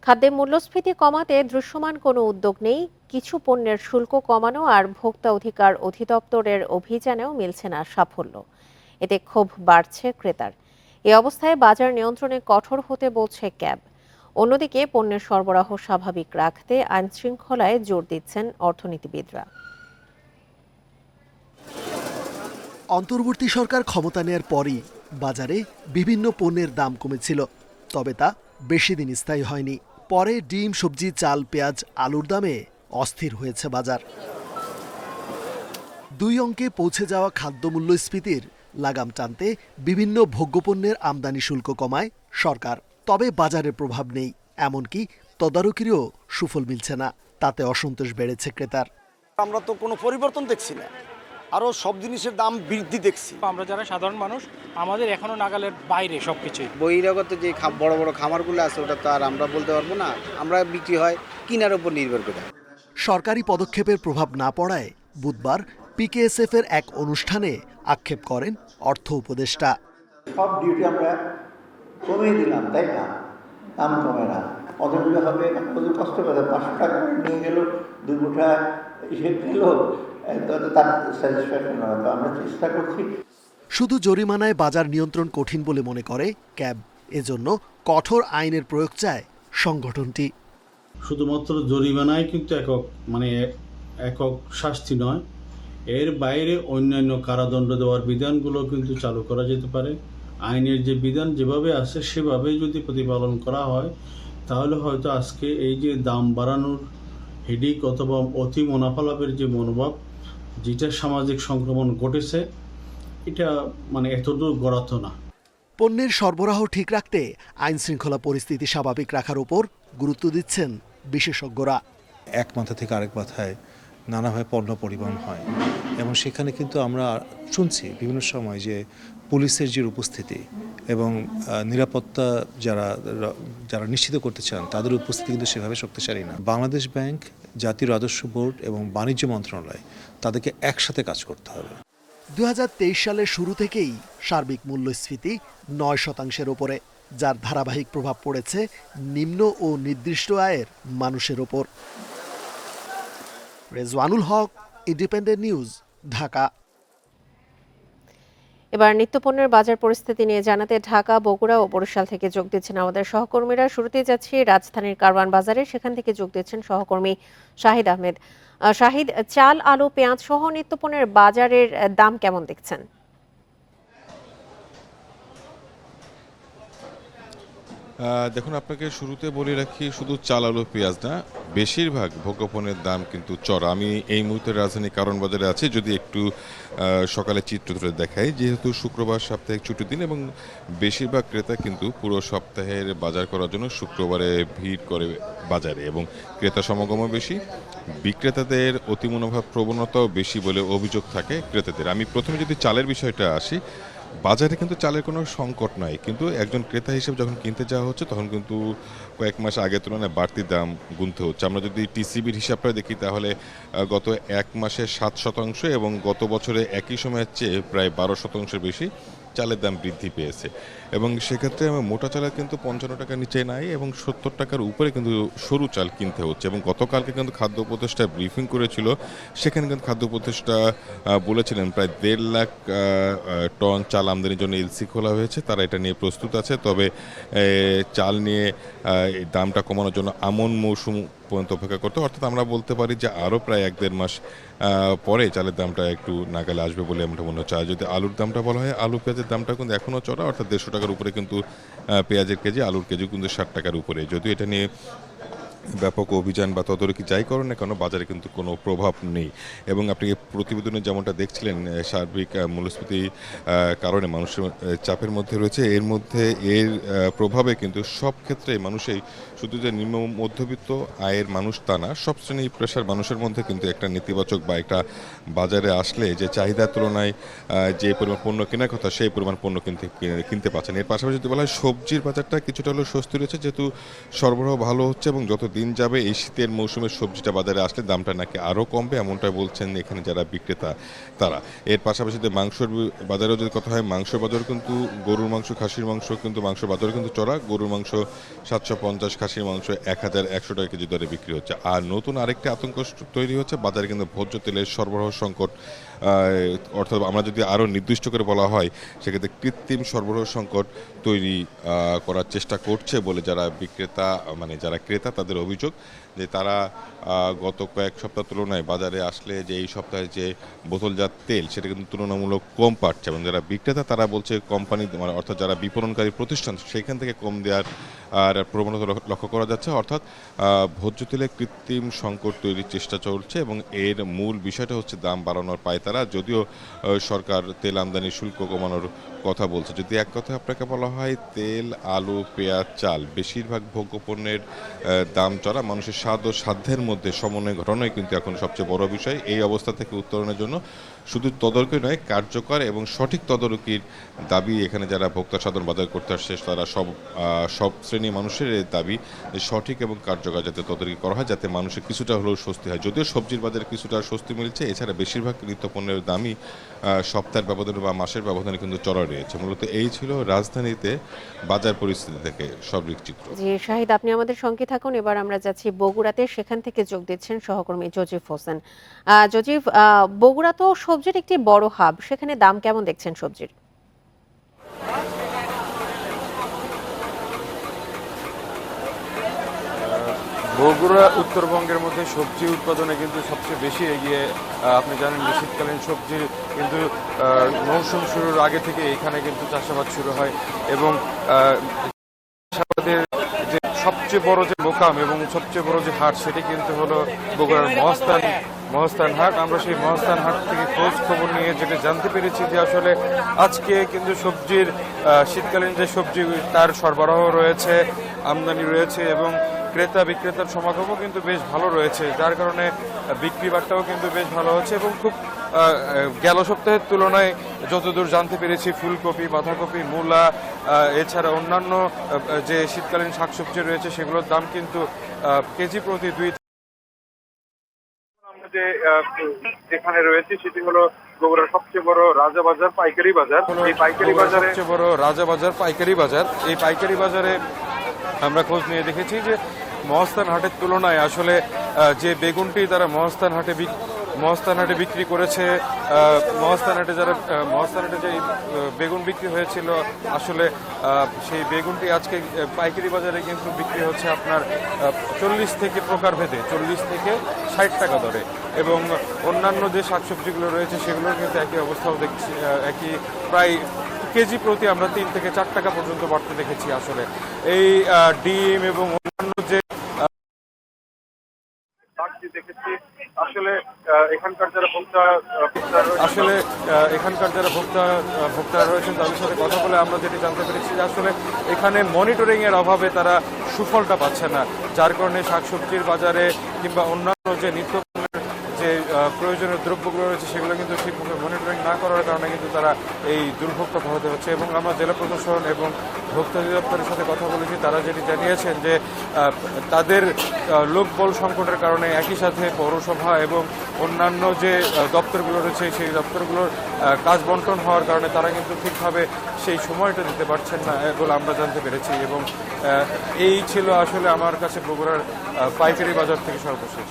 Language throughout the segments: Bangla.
খাদ্যে মূল্যস্ফীতি কমাতে দৃশ্যমান কোনো উদ্যোগ নেই। কিছু পণ্যের শুল্ক কমানো আর ভোক্তা অধিকার অধিদপ্তরের অভিযানেও মিলছে না সাফল্য। এতে ক্ষোভ বাড়ছে ক্রেতার। এ অবস্থায় বাজার নিয়ন্ত্রণে কঠোর হতে বলছে ক্যাব। অন্যদিকে পণ্যের সরবরাহ স্বাভাবিক রাখতে আইন শৃঙ্খলায় জোর দিচ্ছেন অর্থনীতিবিদরা। অন্তর্বর্তী সরকার ক্ষমতা নেয়ার পরই বাজারে বিভিন্ন পণ্যের দাম কমেছিল, তবে তা বেশি দিন স্থায়ী হয়নি। পরে ডিম, সবজি, চাল, পেঁয়াজ, আলুর দামে অস্থির হয়েছে বাজার। দুই অঙ্কে পৌঁছে যাওয়া খাদ্য মূল্যস্ফীতির লাগাম টানতে বিভিন্ন ভোগ্যপণ্যের আমদানি শুল্ক কমায় সরকার। তবে বাজারের প্রভাব নেই, এমনকি তদারকিরও সুফল মিলছে না। তাতে অসন্তোষ বেড়েছে ক্রেতার। আমরা তো কোনো পরিবর্তন দেখছি না, আরও সব জিনিসের দাম বৃদ্ধি দেখছি। আমরা যারা সাধারণ মানুষ, আমাদের এখনো নাগালের বাইরে সবকিছুই। বহিরাগত যে বড় বড় খামারগুলো আছে ওটা তো আর আমরা বলতে পারবো না, আমরা বিক্রি হয় কিনার উপর নির্ভর করে। সরকারি পদক্ষেপের প্রভাব না পড়ায় বুধবার পিকেএসএফ এর এক অনুষ্ঠানে আক্ষেপ করেন অর্থ উপদেষ্টা। সব ডিউটি আমরা কমিয়ে দিলাম, তাই না? দাম কমে না, কতগুলো হবে, কত কষ্ট করে 500 টাকা নিয়ে গেল, 2 মুঠা এসে খেল, তার স্যাটিসফ্যাকশন হয়। তো আমরা চেষ্টা করছি। শুধু জরিমানায় বাজার নিয়ন্ত্রণ কঠিন বলে মনে করে ক্যাব। এজন্য কঠোর আইনের প্রয়োগ চায় সংগঠনটি। শুধুমাত্র জরিমানায় কিন্তু একক শাস্তি নয়, এর বাইরে অন্যান্য কারাদণ্ড দেওয়ার বিধানগুলো কিন্তু চালু করা যেতে পারে। আইনের যে বিধান যেভাবে আছে সেভাবে যদি প্রতিপালন করা হয়, তাহলে হয়তো আজকে এই যে দাম বাড়ানোর হেডিক অথবা অতি মুনাফা লাভের যে মনোভাব, যেটা সামাজিক সংক্রমণ ঘটেছে, এটা এতদূর গড়াতো না। পণ্যের সরবরাহ ঠিক রাখতে আইন শৃঙ্খলা পরিস্থিতি স্বাভাবিক রাখার উপর গুরুত্ব দিচ্ছেন বিশেষজ্ঞরা। এক মাথা থেকে আরেক মাথায় নানাভাবে পণ্য পরিবহন হয়, এবং সেখানে কিন্তু আমরা শুনছি বিভিন্ন সময় যে পুলিশের যে উপস্থিতি এবং নিরাপত্তা যারা নিশ্চিত করতে চান তাদের উপস্থিতি কিন্তু সেভাবে শক্তিশালী না। বাংলাদেশ ব্যাংক, জাতীয় রাজস্ব বোর্ড এবং বাণিজ্য মন্ত্রণালয় তাদেরকে একসাথে কাজ করতে হবে। 2023 সালের শুরু থেকেই সার্বিক মূল্যস্ফীতি 9%-এর ওপরে, যার ধারাবাহিক প্রভাব পড়েছে নিম্ন ও নির্দিষ্ট আয়ের মানুষের ওপর। রেজওয়ানুল হক, ইন্ডিপেন্ডেন্ট নিউজ, ঢাকা। এবার নিত্যপণ্যের বাজার পরিস্থিতি নিয়ে জানাতে ঢাকা, বগুড়া ও বরিশাল থেকে যোগ দিচ্ছেন আমাদের সহকর্মীরা। শুরুতেই যাচ্ছি রাজধানীর কারওয়ান বাজারে, সেখান থেকে যোগ দিচ্ছেন সহকর্মী শাহিদ আহমেদ। শাহিদ, চাল, আলু, পেঁয়াজ সহ নিত্যপণ্যের বাজারের দাম কেমন দেখছেন? দেখুন, আপনাকে শুরুতে বলে রাখি, শুধু চাল, আলু, পেঁয়াজ না, বেশিরভাগ ভোগ্যপণ্যের দাম কিন্তু চড়া। আমি এই মুহূর্তে রাজধানী কারওয়ান বাজারে আছি। যদি একটু সকালে চিত্র ধরে দেখাই, যেহেতু শুক্রবার সাপ্তাহিক ছুটির দিন এবং বেশিরভাগ ক্রেতা কিন্তু পুরো সপ্তাহের বাজার করার জন্য শুক্রবারে ভিড় করে বাজারে, এবং ক্রেতা সমাগমও বেশি, বিক্রেতাদের অতিমনোভাব প্রবণতাও বেশি বলে অভিযোগ থাকে ক্রেতাদের। আমি প্রথমে যদি চালের বিষয়টা আসি, বাজারে কিন্তু চালের কোনো সংকট নাই, কিন্তু একজন ক্রেতা হিসেবে যখন কিনতে যাওয়া হচ্ছে তখন কিন্তু কয়েক মাস আগের তুলনায় বাড়তি দাম গুনতে হচ্ছে। আমরা যদি টিসিবির হিসাবটা দেখি, তাহলে গত এক মাসে 7% এবং গত বছরে একই সময়ের চেয়ে প্রায় 12% বেশি চালের দাম বৃদ্ধি পেয়েছে। এবং সেক্ষেত্রে মোটা চালের কিন্তু 55 টাকার নিচে নাই এবং 70 টাকার উপরে কিন্তু সরু চাল কিনতে হচ্ছে। এবং গতকালকে কিন্তু খাদ্য উপদেষ্টা ব্রিফিং করেছিল, সেখানে কিন্তু খাদ্য উপদেষ্টা বলেছিলেন প্রায় 1.5 লাখ টন চাল আমদানির জন্য এলসি খোলা হয়েছে, তারা এটা নিয়ে প্রস্তুত আছে। তবে চাল নিয়ে দামটা কমানোর জন্য আমন মৌসুম পর্যন্ত অপেক্ষা করতে, অর্থাৎ আমরা বলতে পারি যে আরও প্রায় 1-1.5 মাস পরে চালের দামটা একটু নাগালে আসবে বলে আমরা মনে হচ্ছে। আর যদি আলুর দামটা বলা হয়, আলু পেঁয়াজের দামটা কিন্তু এখনও চড়া, অর্থাৎ 150 টাকার উপরে কিন্তু পেঁয়াজের কেজি, আলুর কেজি কিন্তু 60 টাকার উপরে। যদিও এটা নিয়ে ব্যাপক অভিযান বা তদারকি যাই করেন না কেন, বাজারে কিন্তু কোনো প্রভাব নেই। এবং আপনি প্রতিবেদনে যেমনটা দেখছিলেন, সার্বিক মূল্যস্ফীতি কারণে মানুষের চাপের মধ্যে রয়েছে। এর প্রভাবে কিন্তু সব ক্ষেত্রে মানুষই, শুধু যে নিম্ন মধ্যবিত্ত আয়ের মানুষ তা না, সব শ্রেণী পেশার মানুষের মধ্যে কিন্তু একটা নেতিবাচক বা একটা বাজারে আসলে যে চাহিদার তুলনায় যে পরিমাণ পণ্য কেনার কথা, সেই পরিমাণ পণ্য কিনতে পারছেন। এর পাশাপাশি যদি বলা হয়, সবজির বাজারটা কিছুটা হলেও স্বস্তি রয়েছে, যেহেতু সরবরাহ ভালো হচ্ছে এবং যত দিন যাবে এই শীতের মৌসুমে সবজিটা বাজারে আসলে দামটা নাকি আরও কমবে, এমনটাই বলছেন এখানে যারা বিক্রেতা তারা। এর পাশাপাশি যদি মাংসর বাজারেও যদি কথা হয়, মাংস বাজার কিন্তু গরুর মাংস, খাসির মাংস কিন্তু মাংস বাজারও কিন্তু চড়া। গরুর মাংস 750, খাসির মাংস 1100 টাকা কেজি দরে বিক্রি হচ্ছে। আর নতুন আরেকটি আতঙ্ক তৈরি হচ্ছে, বাজারে কিন্তু ভোজ্য তেলের সরবরাহ সংকট, অর্থাৎ আমরা যদি আরও নির্দিষ্ট করে বলা হয় সেক্ষেত্রে কৃত্রিম সরবরাহ সংকট তৈরি করার চেষ্টা করছে বলে যারা বিক্রেতা মানে যারা ক্রেতা তাদের অভিযোগ, যে তারা গত কয়েক সপ্তাহ তুলনায় বাজারে আসলে যে এই সপ্তাহে যে বোতলজাত তেল সেটা কিন্তু তুলনামূলক কম পাচ্ছে, এবং যারা বিক্রেতা তারা বলছে কোম্পানি মানে অর্থাৎ যারা বিপণনকারী প্রতিষ্ঠান সেখান থেকে কম দেওয়ার আর প্রবণতা লক্ষ্য করা যাচ্ছে। অর্থাৎ ভোজ্য তেলে কৃত্রিম সংকট তৈরির চেষ্টা চলছে, এবং এর মূল বিষয়টা হচ্ছে দাম বাড়ানোর পায়তারা। যদিও সরকার তেল আমদানি শুল্ক কমানোর কথা বলছে। যদি এক কথা আপনাকে বলা হয়, তেল, আলু, পেঁয়াজ, চাল বেশিরভাগ ভোগ্যপণ্যের দাম চড়া। মানুষের স্বাদ ও সাধ্যের মধ্যে সমন্বয় ঘটানোই কিন্তু এখন সবচেয়ে বড় বিষয়। এই অবস্থা থেকে উত্তরণের জন্য শুধু তদারকি নয়, কার্যকর এবং সঠিক তদারকির দাবি এখানে যারা ভোক্তা সাধারণ বাজার করতে আসছে তারা সব শ্রেণী মানুষের দাবি যে সঠিক এবং কার্যকর যাতে তদারকি করা হয়, যাতে মানুষের কিছুটা হলেও স্বস্তি হয়। যদিও সবজির বাজারে কিছুটা স্বস্তি মিলছে, এছাড়া বেশিরভাগ নিত্যপণ্যের দামই সপ্তাহের ব্যবধানে বা মাসের ব্যবধানে কিন্তু চড়া রয়েছে। মূলত এই ছিল রাজধানীতে বাজার পরিস্থিতি থেকে সর্বিক চিত্র। জি শাহিদ, আপনি আমাদের সঙ্গে থাকুন। এবার আমরা যাচ্ছি বগুড়াতে, সেখান থেকে যোগ দিচ্ছেন সহকর্মী জজিফ হোসেন। জজিফ, বগুড়া তো সবজির একটি বড় হাব, সেখানে দাম কেমন দেখছেন সবজির? বগুড়া উত্তরবঙ্গের মধ্যে সবজি উৎপাদনে কিন্তু সবচেয়ে বেশি এগিয়ে। আপনি জানেন যে শীতকালীন সবজি কিন্তু মৌসুম শুরুর আগে থেকে এখানে কিন্তু চাষাবাদ শুরু হয়, এবং চাষাবাদের যে সবচেয়ে বড় যে মোকাম এবং সবচেয়ে বড় যে হাট সেটি কিন্তু হলো বগুড়ার মহাস্থান হাট। আমরা সেই মহাস্থান হাট থেকে খোঁজ খবর নিয়ে যেটা জানতে পেরেছি যে আসলে আজকে কিন্তু সবজির শীতকালীন যে সবজি তার সরবরাহ রয়েছে, আমদানি রয়েছে, এবং ক্রেতা বিক্রেতার সমাগমও কিন্তু বেশ ভালো রয়েছে, যার কারণে বিক্রি বাট্টাও কিন্তু বেশ ভালো হচ্ছে। এবং খুব গেল সপ্তাহের তুলনায় যতদূর জানতে পেরেছি, ফুলকপি, বাঁধাকপি, মূলা, এছাড়া অন্যান্য যে শীতকালীন শাকসবজি রয়েছে সেগুলোর দাম কিন্তু কেজি প্রতি যেখানে রয়েছে সেটি হলো বগুড়ার সবচেয়ে বড় রাজাবাজার পাইকারি বাজার। এই পাইকারি বাজারে সবচেয়ে বড় রাজাবাজার পাইকারি বাজার, এই পাইকারি বাজারে আমরা খোঁজ নিয়ে দেখেছি যে মহাস্থান হাটের তুলনায় আসলে যে বেগুনটি তারা মহাস্থান হাটে বিক্রি করেছে, মহাস্থান হাটে যে বেগুন বিক্রি হয়েছিল আসলে সেই বেগুনটি আজকে পাইকারি বাজারে কিন্তু বিক্রি হচ্ছে আপনার 40 থেকে প্রকারভেদে 40 থেকে 60 টাকা দরে, এবং অন্যান্য যে শাকসবজিগুলো রয়েছে সেগুলোর কিন্তু একই অবস্থাও দেখছি, একই প্রায় কেজি প্রতি আমরা 3 থেকে 4 টাকা পর্যন্ত বাড়তে দেখেছি। আসলে এই ডিম এবং অন্যান্য যে দেখেছি আসলে এখানকার যারা ভোক্তা রয়েছেন তাদের সাথে কথা বলে আমরা যেটি জানতে পেরেছি যে আসলে এখানে মনিটরিং এর অভাবে তারা সুফলটা পাচ্ছে না, যার কারণে শাকসবজির বাজারে কিংবা অন্যান্য যে নিত্য যে প্রয়োজনীয় দ্রব্যগুলো রয়েছে সেগুলো কিন্তু ঠিকভাবে মনিটরিং না করার কারণে কিন্তু তারা এই দুর্ভোগটা পোহাতে হচ্ছে। এবং আমরা জেলা প্রশাসন এবং ভোক্তা অধিদপ্তরের সাথে কথা বলেছি, তারা যেটি জানিয়েছেন যে তাদের লোকবল সংকটের কারণে একই সাথে পৌরসভা এবং অন্যান্য যে দপ্তরগুলো রয়েছে সেই দপ্তরগুলোর কাজ বন্টন হওয়ার কারণে তারা কিন্তু ঠিকভাবে সেই সময়টা দিতে পারছেন না বলে আমরা জানতে পেরেছি। এবং এই ছিল আসলে আমার কাছে বগুড়ার পাইকারি বাজার থেকে সর্বশেষ।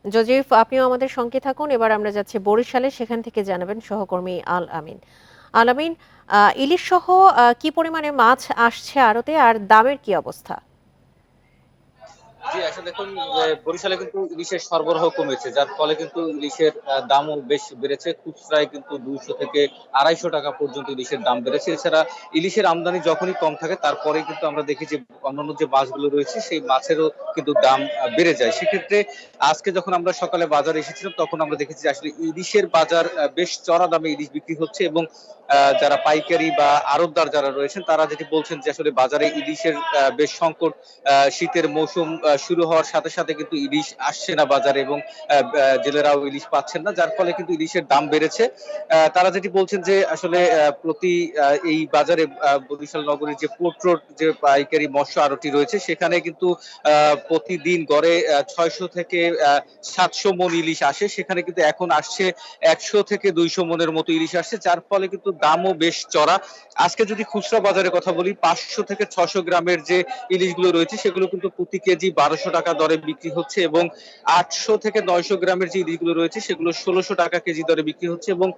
জজিফ, আপনিও আমাদের সঙ্গে থাকুন। এবার আমরা যাচ্ছি বরিশালে, সেখান থেকে জানাবেন সহকর্মী আল আমিন। ইলিশ সহ কি পরিমাণে মাছ আসছে আড়তে, আর দামের কি অবস্থা? জি আসলে দেখুন, বরিশালে কিন্তু ইলিশের সরবরাহ কমেছে, যার ফলে কিন্তু ইলিশের দামও বেশ বেড়েছে। খুচরায় কিন্তু 200 থেকে 250 টাকা পর্যন্ত ইলিশের দাম বেড়েছে। এছাড়া ইলিশের আমদানি যখনই কম থাকে তারপরে কিন্তু আমরা দেখি যে অন্যান্য যে মাছগুলো রয়েছে সেই মাছেরও কিন্তু দাম বেড়ে যায়। সেক্ষেত্রে আজকে যখন আমরা সকালে বাজারে এসেছিলাম তখন আমরা দেখেছি আসলে ইলিশের বাজার বেশ চড়া দামে ইলিশ বিক্রি হচ্ছে, এবং যারা পাইকারি বা আড়তদার যারা রয়েছেন তারা যেটি বলছেন যে আসলে বাজারে ইলিশের বেশ সংকট। শীতের মৌসুম শুরু হওয়ার সাথে সাথে কিন্তু ইলিশ আসছে না বাজারে এবং জেলেরাও ইলিশ পাচ্ছেন না, যার ফলে কিন্তু ইলিশের দাম বেড়েছে। তারা যেটি বলছেন যে আসলে প্রতি এই বাজারে বরিশাল নগরীর যে পোর্ট রোড যে পাইকারি মৎস্য আড়তটি রয়েছে সেখানে কিন্তু প্রতিদিন গড়ে 600 থেকে 700 মণ ইলিশ আসে, সেখানে কিন্তু এখন আসছে 100 থেকে 200 মণের মতো ইলিশ আসছে, যার ফলে কিন্তু দামও বেশ চড়া। আজকে যদি খুচরা বাজারে কথা বলি, 500 থেকে 600 গ্রামের যে ইলিশগুলো রয়েছে সেগুলো কিন্তু প্রতি কেজি 1200 টাকা দরে বিক্রি হচ্ছে এবং 800 থেকে 900 গ্রামের যে ইলিশগুলো রয়েছে সেগুলো 1600 টাকা কেজি দরে বিক্রি হচ্ছে এবং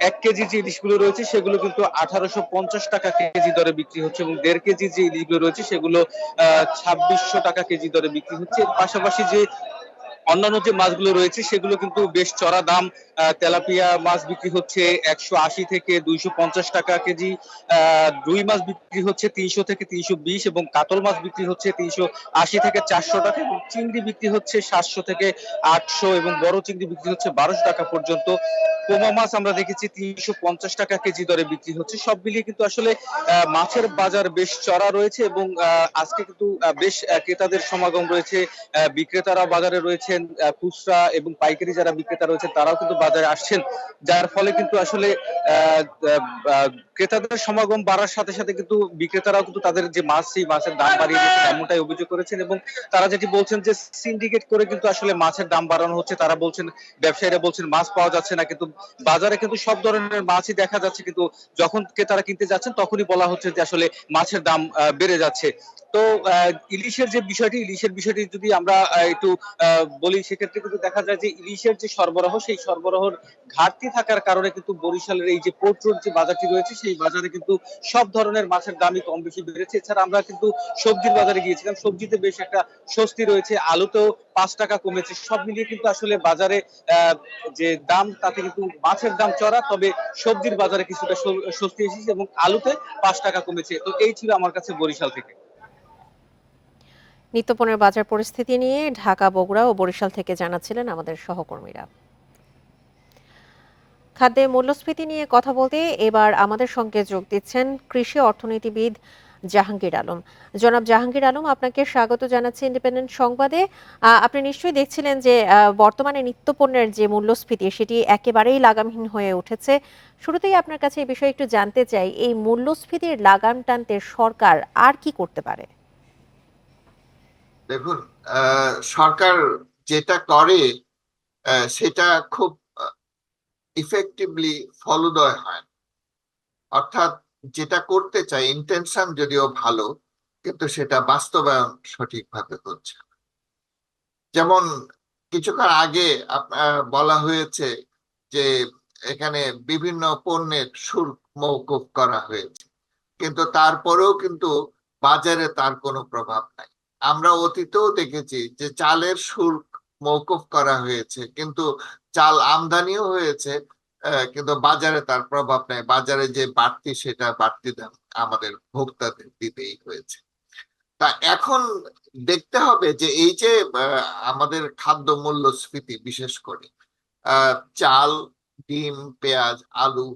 1 কেজি যে ইলিশগুলো রয়েছে সেগুলো কিন্তু 1850 টাকা কেজি দরে বিক্রি হচ্ছে এবং 1.5 কেজি যে ইলিশগুলো রয়েছে সেগুলো 2600 টাকা কেজি দরে বিক্রি হচ্ছে। এর পাশাপাশি যে অন্যান্য যে মাছগুলো রয়েছে সেগুলো কিন্তু বেশ চড়া দাম। তেলাপিয়া মাছ বিক্রি হচ্ছে 180 থেকে 250 টাকা কেজি, রুই মাছ বিক্রি হচ্ছে 300 থেকে 320 এবং কাতল মাছ বিক্রি হচ্ছে 380 থেকে 400 টাকা এবং চিংড়ি বিক্রি হচ্ছে 700 থেকে 800 এবং বড় চিংড়ি বিক্রি হচ্ছে 1200 টাকা পর্যন্ত। পোমা মাছ আমরা দেখেছি 350 টাকা কেজি দরে বিক্রি হচ্ছে। সব মিলিয়ে কিন্তু আসলে মাছের বাজার বেশ চড়া রয়েছে এবং আজকে কিন্তু বেশ ক্রেতাদের সমাগম রয়েছে। বিক্রেতারা বাজারে রয়েছেন, খুচরা এবং পাইকারি যারা বিক্রেতা রয়েছেন তারাও কিন্তু বাজারে আসছেন, যার ফলে কিন্তু আসলে ক্রেতাদের সমাগম বাড়ার সাথে সাথে কিন্তু বিক্রেতারাও কিন্তু তাদের যে মাছ সেই মাছের দাম বাড়িয়ে দিয়েছেন এমনটাই অভিযোগ করেছেন এবং তারা যেটি বলছেন যে সিন্ডিকেট করে কিন্তু আসলে মাছের দাম বাড়ানো হচ্ছে। তারা বলছেন, ব্যবসায়ীরা বলছেন মাছ পাওয়া যাচ্ছে না, কিন্তু বাজারে কিন্তু সব ধরনের মাছই দেখা যাচ্ছে, কিন্তু যখন ক্রেতারা কিনতে যাচ্ছেন তখনই বলা হচ্ছে যে আসলে মাছের দাম বেড়ে যাচ্ছে। তো ইলিশের বিষয়টি যদি আমরা একটু বলি, সেক্ষেত্রে কিন্তু দেখা যায় যে ইলিশের যে সরবরাহ সেই সরবরাহের ঘাটতি থাকার কারণে কিন্তু বরিশালের এই যে পোর্ট রোড যে বাজারটি রয়েছে সেই বাজারে কিন্তু সব ধরনের মাছের দামই কম বেশি বেড়েছে। এছাড়া আমরা কিন্তু সবজির বাজারে গিয়েছিলাম, সবজিতে বেশ একটা স্বস্তি রয়েছে, আলুতেও 5 টাকা কমেছে। সব মিলিয়ে কিন্তু আসলে বাজারে যে দাম তাতে কিন্তু মাছের দাম চড়া, তবে সবজির বাজারে কিছুটা স্বস্তি এসেছে এবং আলুতে 5 টাকা কমেছে। তো এই ছিল আমার কাছে বরিশাল থেকে। নিত্যপণ্যের বাজার পরিস্থিতি নিয়ে ঢাকা, বগুড়া ও বরিশাল থেকে জানাচ্ছিলেন আমাদের সহকর্মীরা। খাদ্যে মূল্যস্ফীতি নিয়ে কথা বলতে এবার আমাদের সঙ্গে যোগ দিচ্ছেন কৃষি অর্থনীতিবিদ জাহাঙ্গীর আলম। জনাব জাহাঙ্গীর আলম, আপনাকে স্বাগত জানাচ্ছি ইন্ডিপেন্ডেন্ট সংবাদে। আপনি নিশ্চয়ই দেখছিলেন যে বর্তমানে নিত্যপণ্যের যে মূল্যস্ফীতি সেটি একেবারেই লাগামহীন হয়ে উঠেছে। শুরুতেই আপনার কাছে এই বিষয়ে একটু জানতে চাই, এই মূল্যস্ফীতির লাগাম টানতে সরকার আর কি করতে পারে? দেখুন, সরকার যেটা করে সেটা খুব ইফেক্টিভলি ফলোদয় হয়, অর্থাৎ যেটা করতে চাই ইন্টেনশন যদিও ভালো, কিন্তু সেটা বাস্তবায়ন সঠিকভাবে হচ্ছে। যেমন কিছুক্ষণ আগে বলা হয়েছে যে এখানে বিভিন্ন পণ্যের শুল্ক মওকুফ করা হয়েছে, কিন্তু তারপরেও কিন্তু বাজারে তার কোনো প্রভাব নাই। আমরা অতীতেও দেখেছি যে চালের শুল্ক মওকুফ করা হয়েছে, কিন্তু চাল আমদানিও হয়েছে, কিন্তু বাজারে তার প্রভাব নাই। বাজারে যে বাড়তি সেটা বাড়তি দাম আমাদের ভোক্তাদের দিতেই হয়েছে। তা এখন দেখতে হবে যে এই যে আমাদের খাদ্য মূল্যস্ফীতি, বিশেষ করে চাল, ডিম, পেঁয়াজ, আলু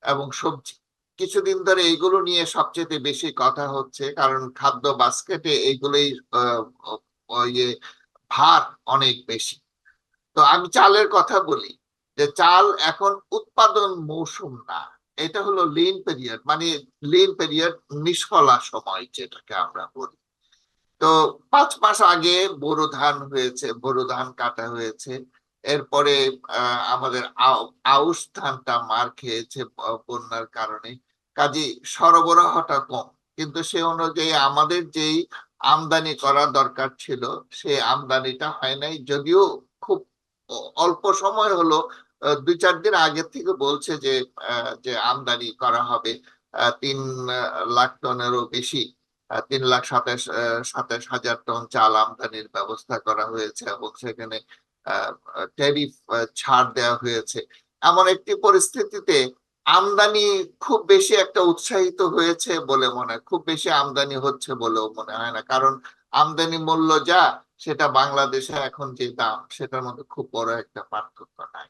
এবং সবজি, কিছুদিন ধরে এইগুলো নিয়ে সবচেয়ে বেশি কথা হচ্ছে, কারণ খাদ্য বাস্কেটে এইগুলোই ভার অনেক বেশি। তো আমি চালের কথা বলি, যে চাল এখন উৎপাদন মৌসুম না, এটা হলো লিন পিরিয়ড, মানে লিন পিরিয়ড, নিষ্ফলা সময় যেটাকে আমরা বলি। তো 5 মাস আগে বোরো ধান হয়েছে, বোরো ধান কাটা হয়েছে, এরপরে আমাদের আউশ ধানটা মার খেয়েছে বন্যার কারণে, কাজে সরবরাহটা কম, কিন্তু সে অনুযায়ী আমাদের যেই আমদানি করা দরকার ছিল সেই আমদানিটা হয় নাই। যদিও খুব অল্প সময় হলো, 2-4 দিন আগে থেকে বলছে যে আমদানি করা হবে 3 লাখ টনেরও বেশি, 3,27,000 টন চাল আমদানির ব্যবস্থা করা হয়েছে এবং সেখানে ট্যারিফ ছাড় দেওয়া হয়েছে। এমন একটি পরিস্থিতিতে আমদানি খুব বেশি একটা উৎসাহিত হয়েছে বলে মনে হয়, খুব বেশি আমদানি হচ্ছে বলেও মনে হয় না, কারণ আমদানি মূল্য যা, সেটা বাংলাদেশে এখন যে দাম সেটার মধ্যে খুব বড় একটা পার্থক্য নাই।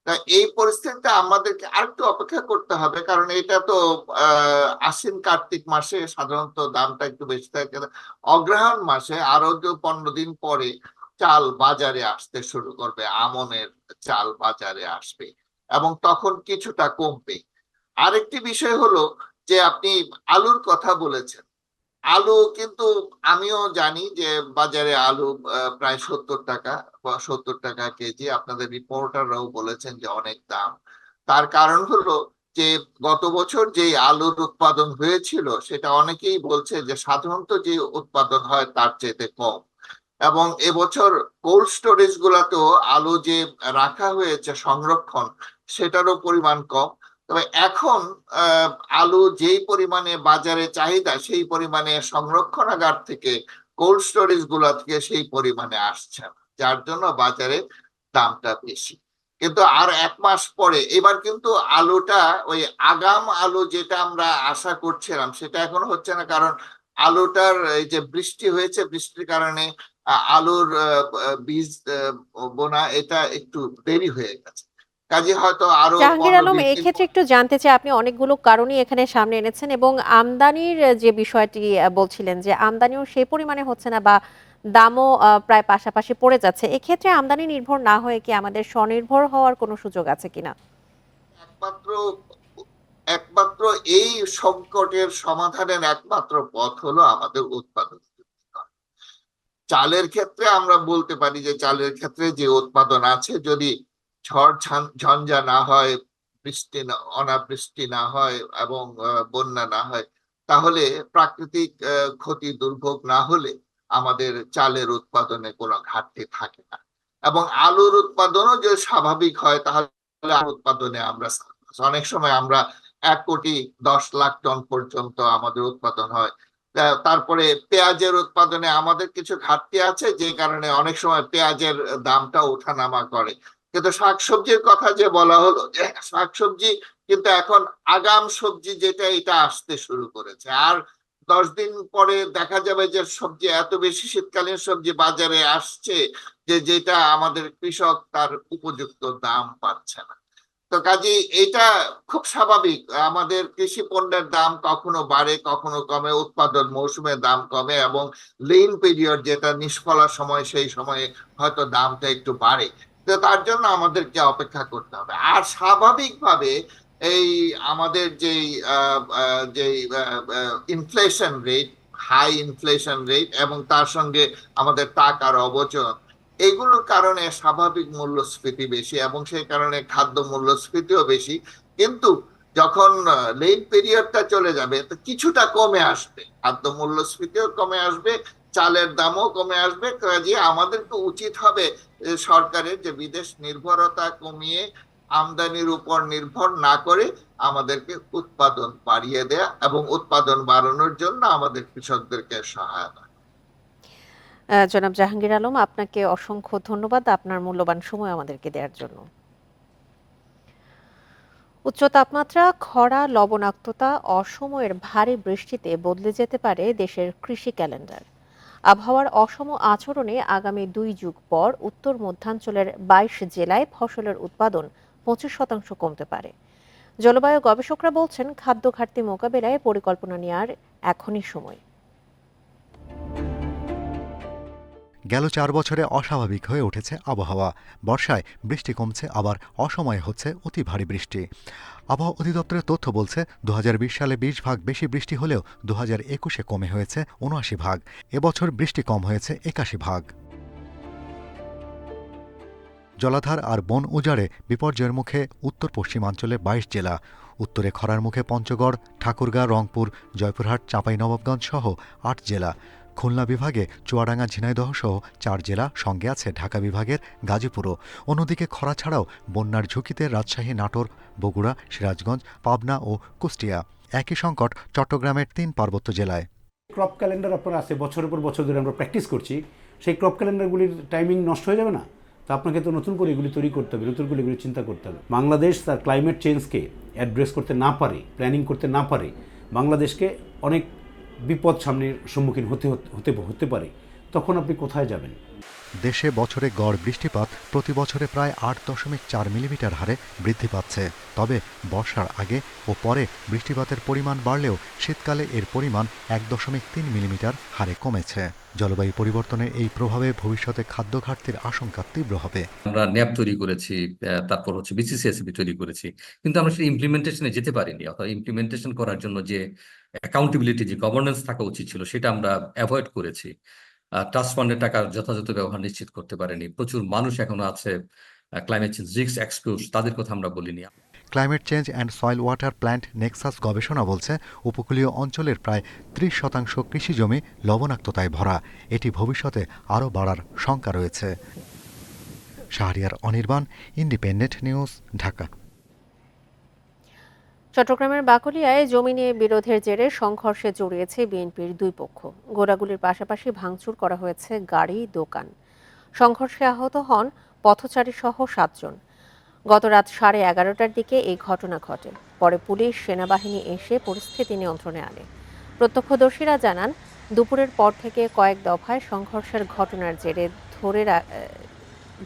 তা এই পরিস্থিতিতে আমাদেরকে আরেকটু অপেক্ষা করতে হবে, কারণ এটা তো আশ্বিন কার্তিক মাসে সাধারণত দামটা একটু বেশি থাকে। অগ্রহায়ণ মাসে আরো 15 দিন পরে চাল বাজারে আসতে শুরু করবে, আমনের চাল বাজারে আসবে এবং তখন কিছুটা কমবে। আরেকটি বিষয় হলো যে আপনি আলুর কথা বলেছেন, আলু কিন্তু আমিও জানি যে বাজারে আলু প্রায় 70 টাকা বা 70 টাকা কেজি। আপনাদের রিপোর্টাররাও বলেছেন যে অনেক দাম। তার কারণ হলো যে গত বছর যে আলুর উৎপাদন হয়েছিল সেটা অনেকেই বলছে যে সাধারণত যে উৎপাদন হয় তার চেয়ে কম, এবং এবছর কোল্ড স্টোরেজ গুলাতেও আলু যে রাখা হয়েছে সংরক্ষণ সেটারও পরিমাণ কম। তবে এখন আলু যেই পরিমাণে বাজারে চাহিদা সেই পরিমাণে সংরক্ষণাগার থেকে কোল্ড স্টোরেজ গুলা থেকে সেই পরিমাণে আসছে না, যার জন্য বাজারে দামটা বেশি। কিন্তু আর 1 মাস পরে এবার কিন্তু আলুটা ওই আগাম আলু যেটা আমরা আশা করছিলাম সেটা এখনো হচ্ছে না, কারণ আলুটার এই যে বৃষ্টি হয়েছে, বৃষ্টির কারণে আলুর বীজ বোনা এটা একটু দেরি হয়ে গেছে। কাজে হয়তো আরো জাহাঙ্গীর আলম, 15-20 এই দিন ক্ষেত্রে একটু জানতে চাই, আপনি অনেকগুলো কারণই এখানে সামনে এনেছেন এবং আমদানির যে বিষয়টি বলছিলেন যে আমদানিও সেই পরিমাণে হচ্ছে না বা দামও প্রায় পাশাপাশি পড়ে যাচ্ছে। এক্ষেত্রে আমদানি নির্ভর না হয়ে কি আমাদের স্বনির্ভর হওয়ার কোনো সুযোগ আছে কিনা? একমাত্র একমাত্র এই সংকটের সমাধানের একমাত্র পথ হলো আমাদের উৎপাদন। চালের ক্ষেত্রে আমরা বলতে পারি যে চালের ক্ষেত্রে যে উৎপাদন আছে, যদি ঝড় ঝঞ্ঝা না হয়, অনাবৃষ্টি না হয় এবং বন্যা না হয়, তাহলে প্রাকৃতিক ক্ষতি দুর্ভোগ না হলে আমাদের চালের উৎপাদনে কোনো ঘাটতি থাকে না, এবং আলুর উৎপাদনও যদি স্বাভাবিক হয় তাহলে উৎপাদনে আমরা অনেক সময় আমরা 1,10,00,000 টন পর্যন্ত আমাদের উৎপাদন হয়। তারপরে পেঁয়াজের উৎপাদনে আমাদের কিছু ঘাটতি আছে, যে কারণে অনেক সময় পেঁয়াজের দামটা ওঠানামা করে। কিন্তু শাকসবজির কথা যে বলা হলো, যে শাকসবজি কিন্তু এখন আগাম সবজি যেটা এটা আসতে শুরু করেছে, আর 10 দিন পরে দেখা যাবে যে সবজি এত বেশি শীতকালীন সবজি বাজারে আসছে যে যেটা আমাদের কৃষক তার উপযুক্ত দাম পাচ্ছে না। তো কাজেই এটা খুব স্বাভাবিক, আমাদের কৃষি পণ্যের দাম কখনো বাড়ে কখনো কমে, উৎপাদন মৌসুমে দাম কমে এবং লেইন পিরিয়ড যেটা নিষ্ফলার সময় সেই সময়ে হয়তো দামটা একটু বাড়ে। তো তার জন্য আমাদেরকে অপেক্ষা করতে হবে। আর স্বাভাবিকভাবে এই আমাদের যেই inflation rate, high inflation rate এবং তার সঙ্গে আমাদের টাকার অবচন, এগুলোর কারণে স্বাভাবিক মূল্যস্ফীতি বেশি এবং সেই কারণে খাদ্য মূল্যস্ফীতিও বেশি। কিন্তু যখন লেইন পিরিয়ডটা চলে যাবে তো কিছুটা কমে আসবে, খাদ্য মূল্যস্ফীতিও কমে আসবে, চালের দামও কমে আসবে। কাজে আমাদেরকে উচিত হবে সরকারের যে বিদেশ নির্ভরতা কমিয়ে আমদানির উপর নির্ভর না করে আমাদেরকে উৎপাদন বাড়িয়ে দেয়া এবং উৎপাদন বাড়ানোর জন্য আমাদের কৃষকদেরকে সহায়তা। জনাব জাহাঙ্গীর আলম, আপনাকে অসংখ্য ধন্যবাদ আপনার মূল্যবান সময় আমাদেরকে দেওয়ার জন্য। উচ্চ তাপমাত্রা, খরা, লবণাক্ততা, অসময়ের ভারী বৃষ্টিতে বদলে যেতে পারে দেশের কৃষি ক্যালেন্ডার। আবহাওয়ার অসম আচরণে আগামী 2 যুগ পর উত্তর মধ্যাঞ্চলের 22 জেলায় ফসলের উৎপাদন 25% কমতে পারে। জলবায়ু গবেষকরা বলছেন, খাদ্য ঘাটতি মোকাবেলায় পরিকল্পনা নেওয়ার এখনই সময়। গেল 4 বছরে অস্বাভাবিক হয়ে উঠেছে আবহাওয়া। বর্ষায় বৃষ্টি কমছে, আবার অসময়ে হচ্ছে অতি ভারী বৃষ্টি। আবহাওয়া অধিদপ্তরের তথ্য বলছে 2020 সালে 20 ভাগ বেশি বৃষ্টি হলেও 2021-এ কমে হয়েছে 79 ভাগ। এবছর বৃষ্টি কম হয়েছে 81 ভাগ। জলাধার আর বন উজাড়ে বিপর্যয়ের মুখে উত্তর পশ্চিমাঞ্চলে 22 জেলা। উত্তরে খরার মুখে পঞ্চগড়, ঠাকুরগাঁ, রংপুর, জয়পুরহাট, চাঁপাইনবাবগঞ্জ সহ 8 জেলা। খুলনা বিভাগে চুয়াডাঙ্গা, ঝিনাইদহ সহ 4 জেলা, সঙ্গে আছে ঢাকা বিভাগের গাজীপুরও। অন্যদিকে খরা ছাড়াও বন্যার ঝুঁকিতে রাজশাহী, নাটোর, বগুড়া, সিরাজগঞ্জ, পাবনা ও কুষ্টিয়া। একই সংকট চট্টগ্রামের 3 পার্বত্য জেলায়। ক্রপ ক্যালেন্ডার আপনার আছে, বছরের পর বছর ধরে আমরা প্র্যাকটিস করছি, সেই ক্রপ ক্যালেন্ডারগুলির টাইমিং নষ্ট হয়ে যাবে না? তো আপনাকে তো নতুন করে এগুলি তৈরি করতে হবে, নতুন করে এগুলি চিন্তা করতে হবে। বাংলাদেশ তার ক্লাইমেট চেঞ্জকে অ্যাড্রেস করতে না পারে, প্ল্যানিং করতে না পারে, বাংলাদেশকে অনেক বিপদ সামনের সম্মুখীন হতে পারে। তখন আপনি কোথায় যাবেন? দেশে বছরে গড় বৃষ্টিপাত প্রতি বছরে প্রায় ৮.৪ মিলিমিটার হারে বৃদ্ধি পাচ্ছে। তবে বর্ষার আগে ও পরে বৃষ্টিপাতের পরিমাণ বাড়লেও শীতকালে এর পরিমাণ ১.৩ মিলিমিটার হারে কমেছে। জলবায়ু পরিবর্তনের এই প্রভাবে ভবিষ্যতে খাদ্য ঘাটতির আশঙ্কা তীব্র হবে। আমরা ন্যাপ তৈরি করেছি, তারপর হচ্ছে বিসিসিএসবি তৈরি করেছি, কিন্তু আমরা সেটা ইমপ্লিমেন্টেশনে যেতে পারিনি। অর্থাৎ ইমপ্লিমেন্টেশন করার জন্য যে অ্যাকাউন্টেবিলিটি, যে গভর্নেন্স থাকা উচিত ছিল, সেটা আমরা অ্যাভয়েড করেছি। ট্রাস্ট ফান্ডের টাকার যথাযথ ব্যবহার নিশ্চিত করতে পারেনি। প্রচুর মানুষ এখনো আছে ক্লাইমেট চেঞ্জ রিস্ক এক্সপোজ, তাদের কথা আমরা বলিনি। Climate change and soil water plant Nexus গবেষণা বলছে উপকূলীয় অঞ্চলের প্রায় ৩০% কৃষিজমি লবণাক্ততায় ভরা। এটি ভবিষ্যতে আরও বাড়ার শঙ্কা রয়েছে। Shahriar Anirban, independent news, Dhaka. চট্টগ্রামের বাকলিয়ায় জমি নিয়ে বিরোধের জেরে সংঘর্ষে জড়িয়েছে বিএনপির দুই পক্ষ। গোলাগুলির পাশাপাশি ভাঙচুর করা হয়েছে গাড়ি, দোকান। সংঘর্ষে আহত হন পথচারী সহ ৭ জন। গত রাত 11:30টার দিকে এই ঘটনা ঘটে। পরে পুলিশ, সেনাবাহিনী এসে পরিস্থিতি নিয়ন্ত্রণে আনে। প্রত্যক্ষদর্শীরা জানান, দুপুরের পর থেকে কয়েক দফায় সংঘর্ষের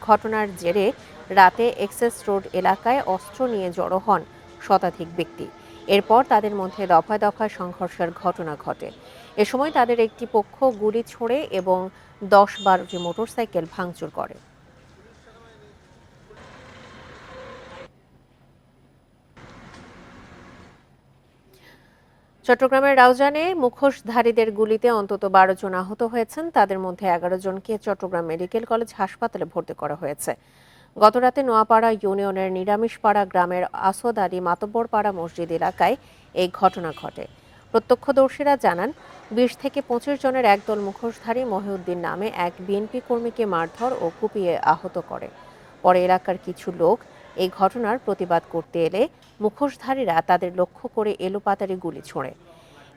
ঘটনার জেরে রাতে এক্সেস রোড এলাকায় অস্ত্র নিয়ে জড়ো হন শতাধিক ব্যক্তি। এরপর তাদের মধ্যে দফায় দফায় সংঘর্ষের ঘটনা ঘটে। এ সময় তাদের একটি পক্ষ গুলি ছোড়ে এবং 10-12টি মোটরসাইকেল ভাঙচুর করে। চট্টগ্রামের রাউজানে মুখোশধারীদের গুলিতে অন্তত 12 জন আহত হয়েছেন। তাদের মধ্যে 11 জনকে চট্টগ্রাম মেডিকেল কলেজ হাসপাতালে ভর্তি করা হয়েছে। গতরাতে নোয়াপাড়া ইউনিয়নের নিরামিষপাড়া গ্রামের আসদ আলী মাতব্বরপাড়া মসজিদ এলাকায় এই ঘটনা ঘটে। প্রত্যক্ষদর্শীরা জানান, 20 থেকে 25 জনের একদল মুখোশধারী মহিউদ্দিন নামে এক বিএনপি কর্মীকে মারধর ও কুপিয়ে আহত করে। পরে এলাকার কিছু লোক এই ঘটনার প্রতিবাদ করতে এলে মুখোশধারীরা তাদের লক্ষ্য করে এলোপাতাড়ি গুলি ছোড়ে।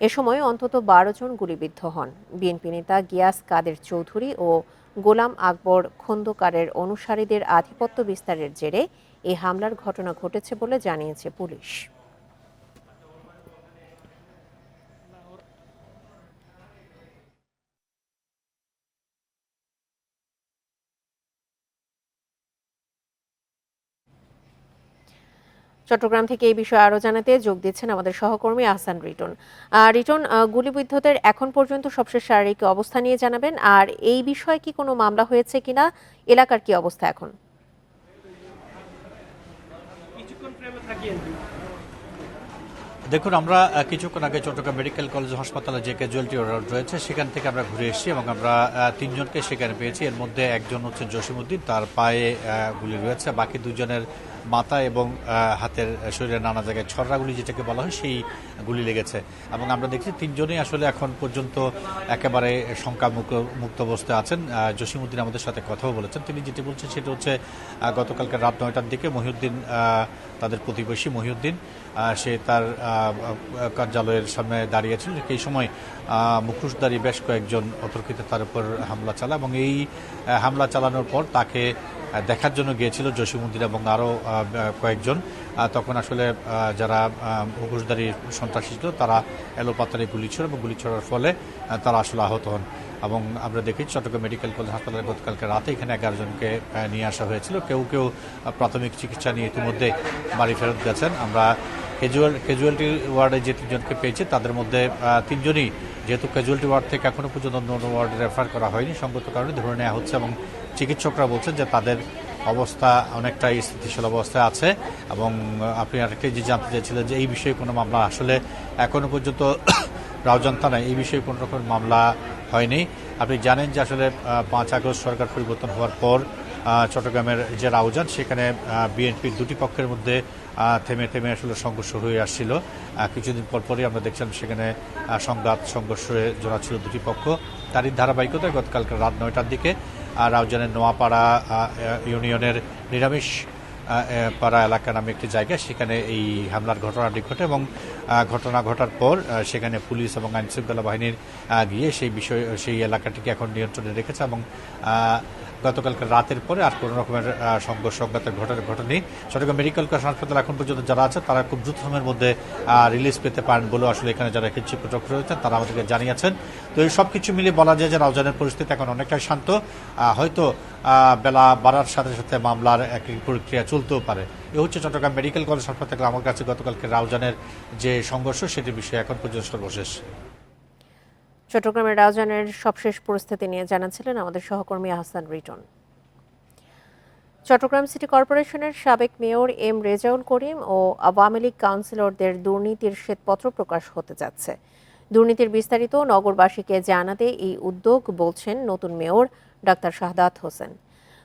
এ সময় অন্তত 12 জন গুলিবিদ্ধ হন। বিএনপি নেতা গিয়াস কাদের চৌধুরী ও গোলাম আকবর খন্দকারের অনুসারীদের আধিপত্য বিস্তারের জেরে এই হামলার ঘটনা ঘটেছে বলে জানিয়েছে পুলিশ। চট্টগ্রাম থেকে এই বিষয়ে আরো জানাতে যোগ দিচ্ছেন আমাদের সহকর্মী আহসান রিটন। রিটন, গুলিবিদ্ধদের এখন পর্যন্ত সবশেষ শারীরিক অবস্থা নিয়ে জানাবেন, আর এই বিষয়ে কি কোনো মামলা হয়েছে কিনা, এলাকার কি অবস্থা এখন? দেখুন, আমরা কিছুক্ষণ আগে চট্টগ্রাম মেডিকেল কলেজ হাসপাতালে যে ক্যাজুয়ালিটি ওয়ার্ড রয়েছে সেখান থেকে আমরা ঘুরে এসেছি এবং আমরা 3 জনকে সেখানে পেয়েছি। এর মধ্যে একজন হচ্ছে জসিমউদ্দিন, তার পায়ে গুলি রয়েছে। বাকি 2 জনের মাথা এবং হাতের শরীরের নানা জায়গায় ছররা গুলি যেটাকে বলা হয় সেই গুলি লেগেছে। এবং আমরা দেখছি 3 জনই আসলে এখন পর্যন্ত একেবারে শঙ্কা মুক্ত অবস্থায় আছেন। জসিমউদ্দিন আমাদের সাথে কথাও বলেছেন। তিনি যেটি বলছেন সেটা হচ্ছে গতকালকে রাত 9টার দিকে মহিউদ্দিন, তাদের প্রতিবেশী মহিউদ্দিন, সে তার কার্যালয়ের সামনে দাঁড়িয়েছিল। এই সময় মুখোশধারী বেশ কয়েকজন অতর্কিত তার উপর হামলা চালায় এবং এই হামলা চালানোর পর তাকে দেখার জন্য গিয়েছিল জসিমউদ্দিন এবং আরও কয়েকজন। তখন আসলে যারা মুখোশধারী সন্ত্রাসী ছিল তারা এলোপাতাড়ি গুলি ছোড়ে এবং গুলি ছোড়ার ফলে তারা আসলে আহত হন। এবং আমরা দেখি চট্টগ্রাম মেডিকেল কলেজ হাসপাতালে গতকালকে রাতে এখানে 11 জনকে নিয়ে আসা হয়েছিল। কেউ কেউ প্রাথমিক চিকিৎসা নিয়ে ইতিমধ্যে বাড়ি ফেরত গেছেন। আমরা ক্যাজুয়ালিটি ওয়ার্ডে যে 3 জনকে পেয়েছি তাদের মধ্যে 3 জনই যেহেতু ক্যাজুয়ালিটি ওয়ার্ড থেকে এখনো পর্যন্ত অন্য ওয়ার্ডে রেফার করা হয়নি, সঙ্গত কারণে ধরে নেওয়া হচ্ছে এবং চিকিৎসকরা বলছেন যে তাদের অবস্থা অনেকটাই স্থিতিশীল অবস্থায় আছে। এবং আপনি আরেকটাই যে জানতে চাইছিলেন যে এই বিষয়ে কোনো মামলা, আসলে এখনো পর্যন্ত রাউজান থানায় এই বিষয়ে কোনো রকম মামলা হয়নি। আপনি জানেন যে আসলে 5 আগস্ট সরকার পরিবর্তন হওয়ার পর চট্টগ্রামের যে রাউজান সেখানে বিএনপির 2টি পক্ষের মধ্যে থেমে থেমে আসলে সংঘর্ষ হয়ে আসছিল। কিছুদিন পরপরই আমরা দেখছিলাম সেখানে সংঘর্ষে জড়াচ্ছিল 2টি পক্ষ। তারই ধারাবাহিকতায় গতকালকে রাত 9টার দিকে রাউজানের নোয়াপাড়া ইউনিয়নের নিরামিষ পাড়া এলাকা নামে একটি জায়গা, সেখানে এই হামলার ঘটনাটি ঘটে এবং ঘটনা ঘটার পর সেখানে পুলিশ এবং আইনশৃঙ্খলা বাহিনীর গিয়ে সেই এলাকাটিকে এখন নিয়ন্ত্রণে রেখেছে এবং গতকালকে রাতের পরে আর কোনো রকমের সংঘর্ষ ঘটেনি। চট্টগ্রাম মেডিকেল কলেজ হাসপাতাল এখন পর্যন্ত যারা আছে তারা খুব দ্রুত সময়ের মধ্যে রিলিজ পেতে পারেন বলেও আসলে এখানে যারা চিফ ডক্টর রয়েছেন তারা আমাদেরকে জানিয়েছেন। তো এই সব কিছু মিলিয়ে বলা যায় যে রাউজানের পরিস্থিতি এখন অনেকটাই শান্ত। হয়তো বেলা বাড়ার সাথে সাথে মামলার এক প্রক্রিয়া চলতেও পারে। এ হচ্ছে চট্টগ্রাম মেডিকেল কলেজ হাসপাতালে আমার কাছে গতকালকে রাউজানের যে সংঘর্ষ সেটির বিষয়ে এখন পর্যন্ত সর্বশেষ। চট্টগ্রামের রাউজানের সবশেষ পরিস্থিতি নিয়ে জানাচ্ছিলেন আমাদের সহকর্মী আহসান রিটন। চট্টগ্রাম সিটি কর্পোরেশনের সাবেক মেয়র এম রেজাউল করিম ও আওয়ামী লীগ কাউন্সিলরদের দুর্নীতির শ্বেতপত্র প্রকাশ হতে যাচ্ছে। দুর্নীতির বিস্তারিত নগরবাসীকে জানাতে এই উদ্যোগ বলছেন নতুন মেয়র ডাক্তার শাহাদাত হোসেন।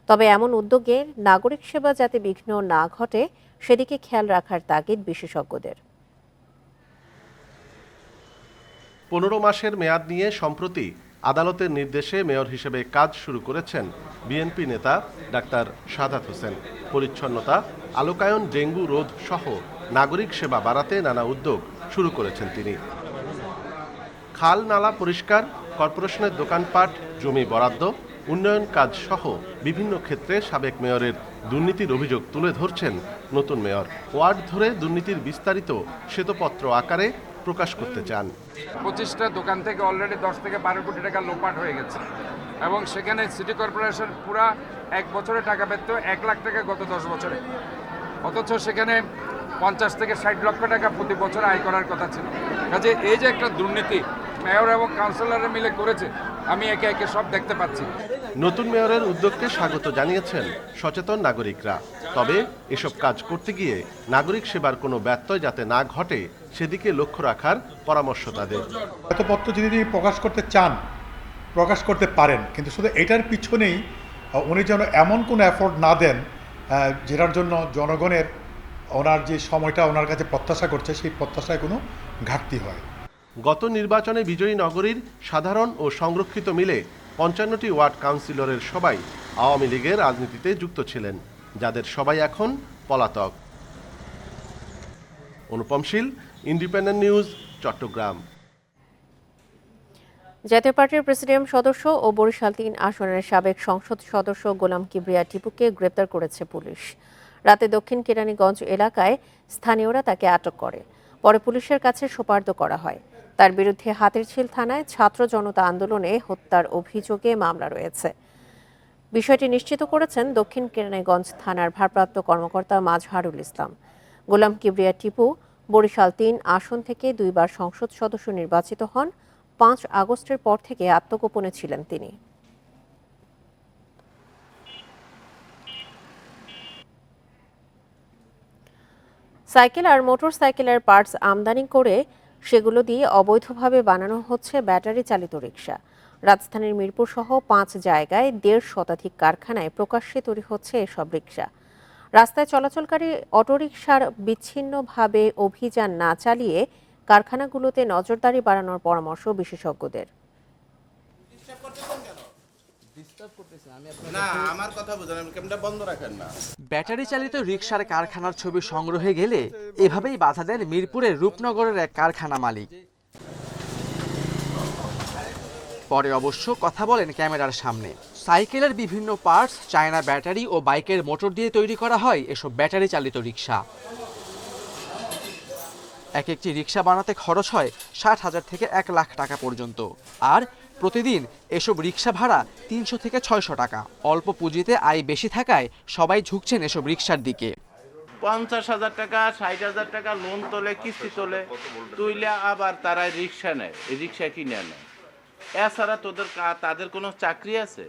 তবে এমন উদ্যোগে নাগরিক সেবা যাতে বিঘ্ন না ঘটে সেদিকে খেয়াল রাখার তাগিদ বিশেষজ্ঞদের। 15 মাসের মেয়াদ নিয়ে সম্প্রতি আদালতের নির্দেশে মেয়র হিসেবে কাজ শুরু করেছেন বিএনপি নেতা ডাক্তার শাহাদাত হোসেন। পরিচ্ছন্নতা, আলোকায়ন, ডেঙ্গু রোধ সহ নাগরিক সেবা বাড়াতে নানা উদ্যোগ শুরু করেছেন তিনি। খাল নালা পরিষ্কার, কর্পোরেশনের দোকানপাট, জমি বরাদ্দ, উন্নয়ন কাজ সহ বিভিন্ন ক্ষেত্রে সাবেক মেয়রের দুর্নীতির অভিযোগ তুলে ধরছেন নতুন মেয়র। ওয়ার্ড ধরে দুর্নীতির বিস্তারিত শ্বেতপত্র আকারে প্রকাশ করতে চান। 25টা দোকান থেকে অলরেডি 10 থেকে 12 কোটি টাকা লোপাট হয়ে গেছে এবং সেখানে সিটি কর্পোরেশন পুরা 1 বছরে টাকা পেত 1 লাখ টাকা গত 10 বছরে, অথচ সেখানে 50 থেকে 60 লক্ষ টাকা প্রতি বছর আয় করার কথা ছিল। কাজে এই যে একটা দুর্নীতি মেয়র এবং কাউন্সিলররা মিলে করেছে, আমি একে একে সব দেখতে পাচ্ছি। নতুন মেয়রের উদ্যোগকে স্বাগত জানিয়েছেন সচেতন নাগরিকরা। তবে এসব কাজ করতে গিয়ে নাগরিক সেবার কোনো ব্যত্যয় যাতে না ঘটে সেদিকে লক্ষ্য রাখার পরামর্শ তাদের। শ্বেতপত্র যদি তিনি প্রকাশ করতে চান প্রকাশ করতে পারেন, কিন্তু শুধু এটার পিছনেই উনি যেন এমন কোনো এফোর্ট না দেন যেটার জন্য জনগণের ওনার যে সময়টা ওনার কাছে প্রত্যাশা করছে সেই প্রত্যাশায় কোনো ঘাটতি হয়। গত নির্বাচনে বিজয়ী নগরীর সাধারণ ও সংরক্ষিত মিলে 55টি ওয়ার্ড কাউন্সিলরের সবাই আওয়ামী লীগের রাজনীতিতে যুক্ত ছিলেন, যাদের সবাই এখন পলাতক। অনুপম শীল, ইন্ডিপেন্ডেন্ট নিউজ, চট্টগ্রাম। জাতীয় পার্টির প্রেসিডিয়াম সদস্য ও বরিশাল 3 আসনের সাবেক সংসদ সদস্য গোলাম কিবরিয়া টিপুকে গ্রেপ্তার করেছে পুলিশ। রাতে দক্ষিণ কেরানীগঞ্জ এলাকায় স্থানীয়রা তাকে আটক করে, পরে পুলিশের কাছে সোপর্দ করা হয়। তার বিরুদ্ধে হাতিরঝিল থানায় ছাত্র জনতা আন্দোলনে হত্যার অভিযোগে মামলা রয়েছে। বিষয়টি নিশ্চিত করেছেন দক্ষিণ কেরানীগঞ্জ থানার ভারপ্রাপ্ত কর্মকর্তা মাজহারুল ইসলাম। গোলাম কিবরিয়া টিপু বরিশাল 3 আসন থেকে 2 বার সংসদ সদস্য নির্বাচিত হন। 5 আগস্টের পর থেকে আত্মগোপনে ছিলেন তিনি। সাইকেল আর মোটর সাইকেলের পার্টস আমদানি করে সেগুলো দিয়ে অবৈধভাবে বানানো হচ্ছে ব্যাটারি চালিত রিক্সা। রাজধানীর মিরপুর সহ 5 জায়গায় 1.5 শতাধিক কারখানায় প্রকাশ্যে তৈরি হচ্ছে এসব রিক্সা। রাস্তায় চলাচলকারী অটোরিকশার বিচ্ছিন্নভাবে অভিযান না চালিয়ে কারখানাগুলোতে নজরদারি বাড়ানোর পরামর্শ বিশেষজ্ঞদের। ব্যাটারি চালিত রিকশার কারখানার ছবি সংগ্রহে গেলে এভাবেই বাধা দেন মিরপুরের রূপনগরের এক কারখানা মালিক। পরে অবশ্য কথা বলেন ক্যামেরার সামনে। সাইকেলের বিভিন্ন পার্টস চায়না ব্যাটারি ও বাইকের মোটর দিয়ে তৈরি করা হয় এসব ব্যাটারি চালিত রিকশা। এক একটি রিকশা বানাতে খরচ হয় 60,000 থেকে 1 লাখ টাকা পর্যন্ত। আর প্রতিদিন এসব রিকশা ভাড়া 300 থেকে 600 টাকা। অল্প পুঁজিতে আয় বেশি থাকায় সবাই ঝুঁকছেন এসব রিকশার দিকে। 50,000 টাকা 60,000 টাকা লোন তোলে, কিস্তি তোলে, তুইলে আবার তারা রিকশা নেয়, রিকশা কিনে নেয়। এছাড়া তাদের কোনো চাকরি আছে,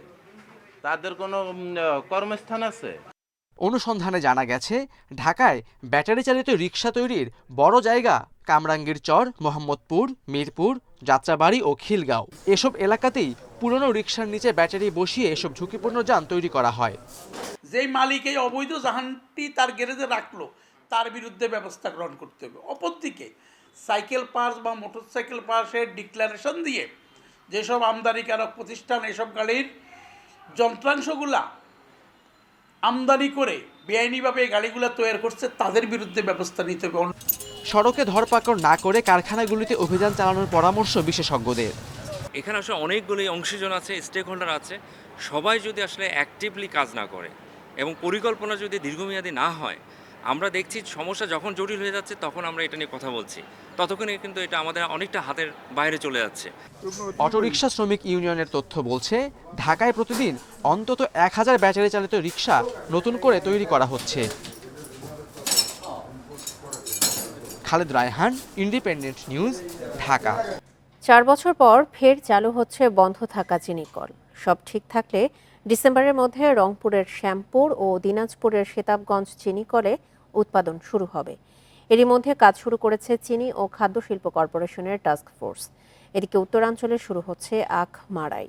তাদের কোনো কর্মস্থান আছে? অনুসন্ধানে জানা গেছে ঢাকায় ব্যাটারি চালিত রিকশা তৈরির বড় জায়গা কামরাঙ্গীর চর, মোহাম্মদপুর, মিরপুর, যাত্রাবাড়ি ও খিলগাঁও। এসব এলাকাতেই পুরনো রিকশার নিচে ব্যাটারি বসিয়ে এসব ঝুঁকিপূর্ণ যান তৈরি করা হয়। যেই মালিক এই অবৈধ যানটি তার গ্যারেজে রাখলো তার বিরুদ্ধে ব্যবস্থা গ্রহণ করতে হবে। অপরদিকে সাইকেল পার্টস বা মোটরসাইকেল পার্টসের ডিক্লারেশন দিয়ে যেসব আমদানিকারক প্রতিষ্ঠান এসব গাড়ির যন্ত্রাংশগুলা আমদানি করে বেআইনিভাবে এই গাড়িগুলো তৈরি করছে তাদের বিরুদ্ধে ব্যবস্থা নিতে হবে। সড়কে ধরপাকড় না করে কারখানাগুলিতে অভিযান চালানোর পরামর্শ বিশেষজ্ঞদের। এখানে আসলে অনেকগুলি অংশীজন আছে, স্টেক হোল্ডার আছে, সবাই যদি আসলে অ্যাক্টিভলি কাজ না করে এবং পরিকল্পনা যদি দীর্ঘমেয়াদী না হয়, আমরা দেখছি সমস্যা যখন জটিল হয়ে যাচ্ছে তখন আমরা এটা নিয়ে কথা বলছি, ততক্ষণে কিন্তু এটা আমাদের অনেকটা হাতের বাইরে চলে যাচ্ছে। অটোরিকশা শ্রমিক ইউনিয়নের তথ্য বলছে, ঢাকায় প্রতিদিন অন্তত 1000 ব্যাটারি চালিত রিকশা নতুন করে তৈরি করা হচ্ছে। Khaled Raihan, independent news, Dhaka. 4 বছর পর ফের চালু হচ্ছে বন্ধ থাকা চিনি কল। সব ঠিক থাকলে ডিসেম্বরের মধ্যে রংপুরের শ্যামপুর ও দিনাজপুরের সেতাবগঞ্জ চিনি কলে উৎপাদন শুরু হবে। এরই মধ্যে কাজ শুরু করেছে চিনি ও খাদ্য শিল্প কর্পোরেশনের টাস্ক ফোর্স। এদিকে উত্তরাঞ্চলে শুরু হচ্ছে আখ মাড়াই।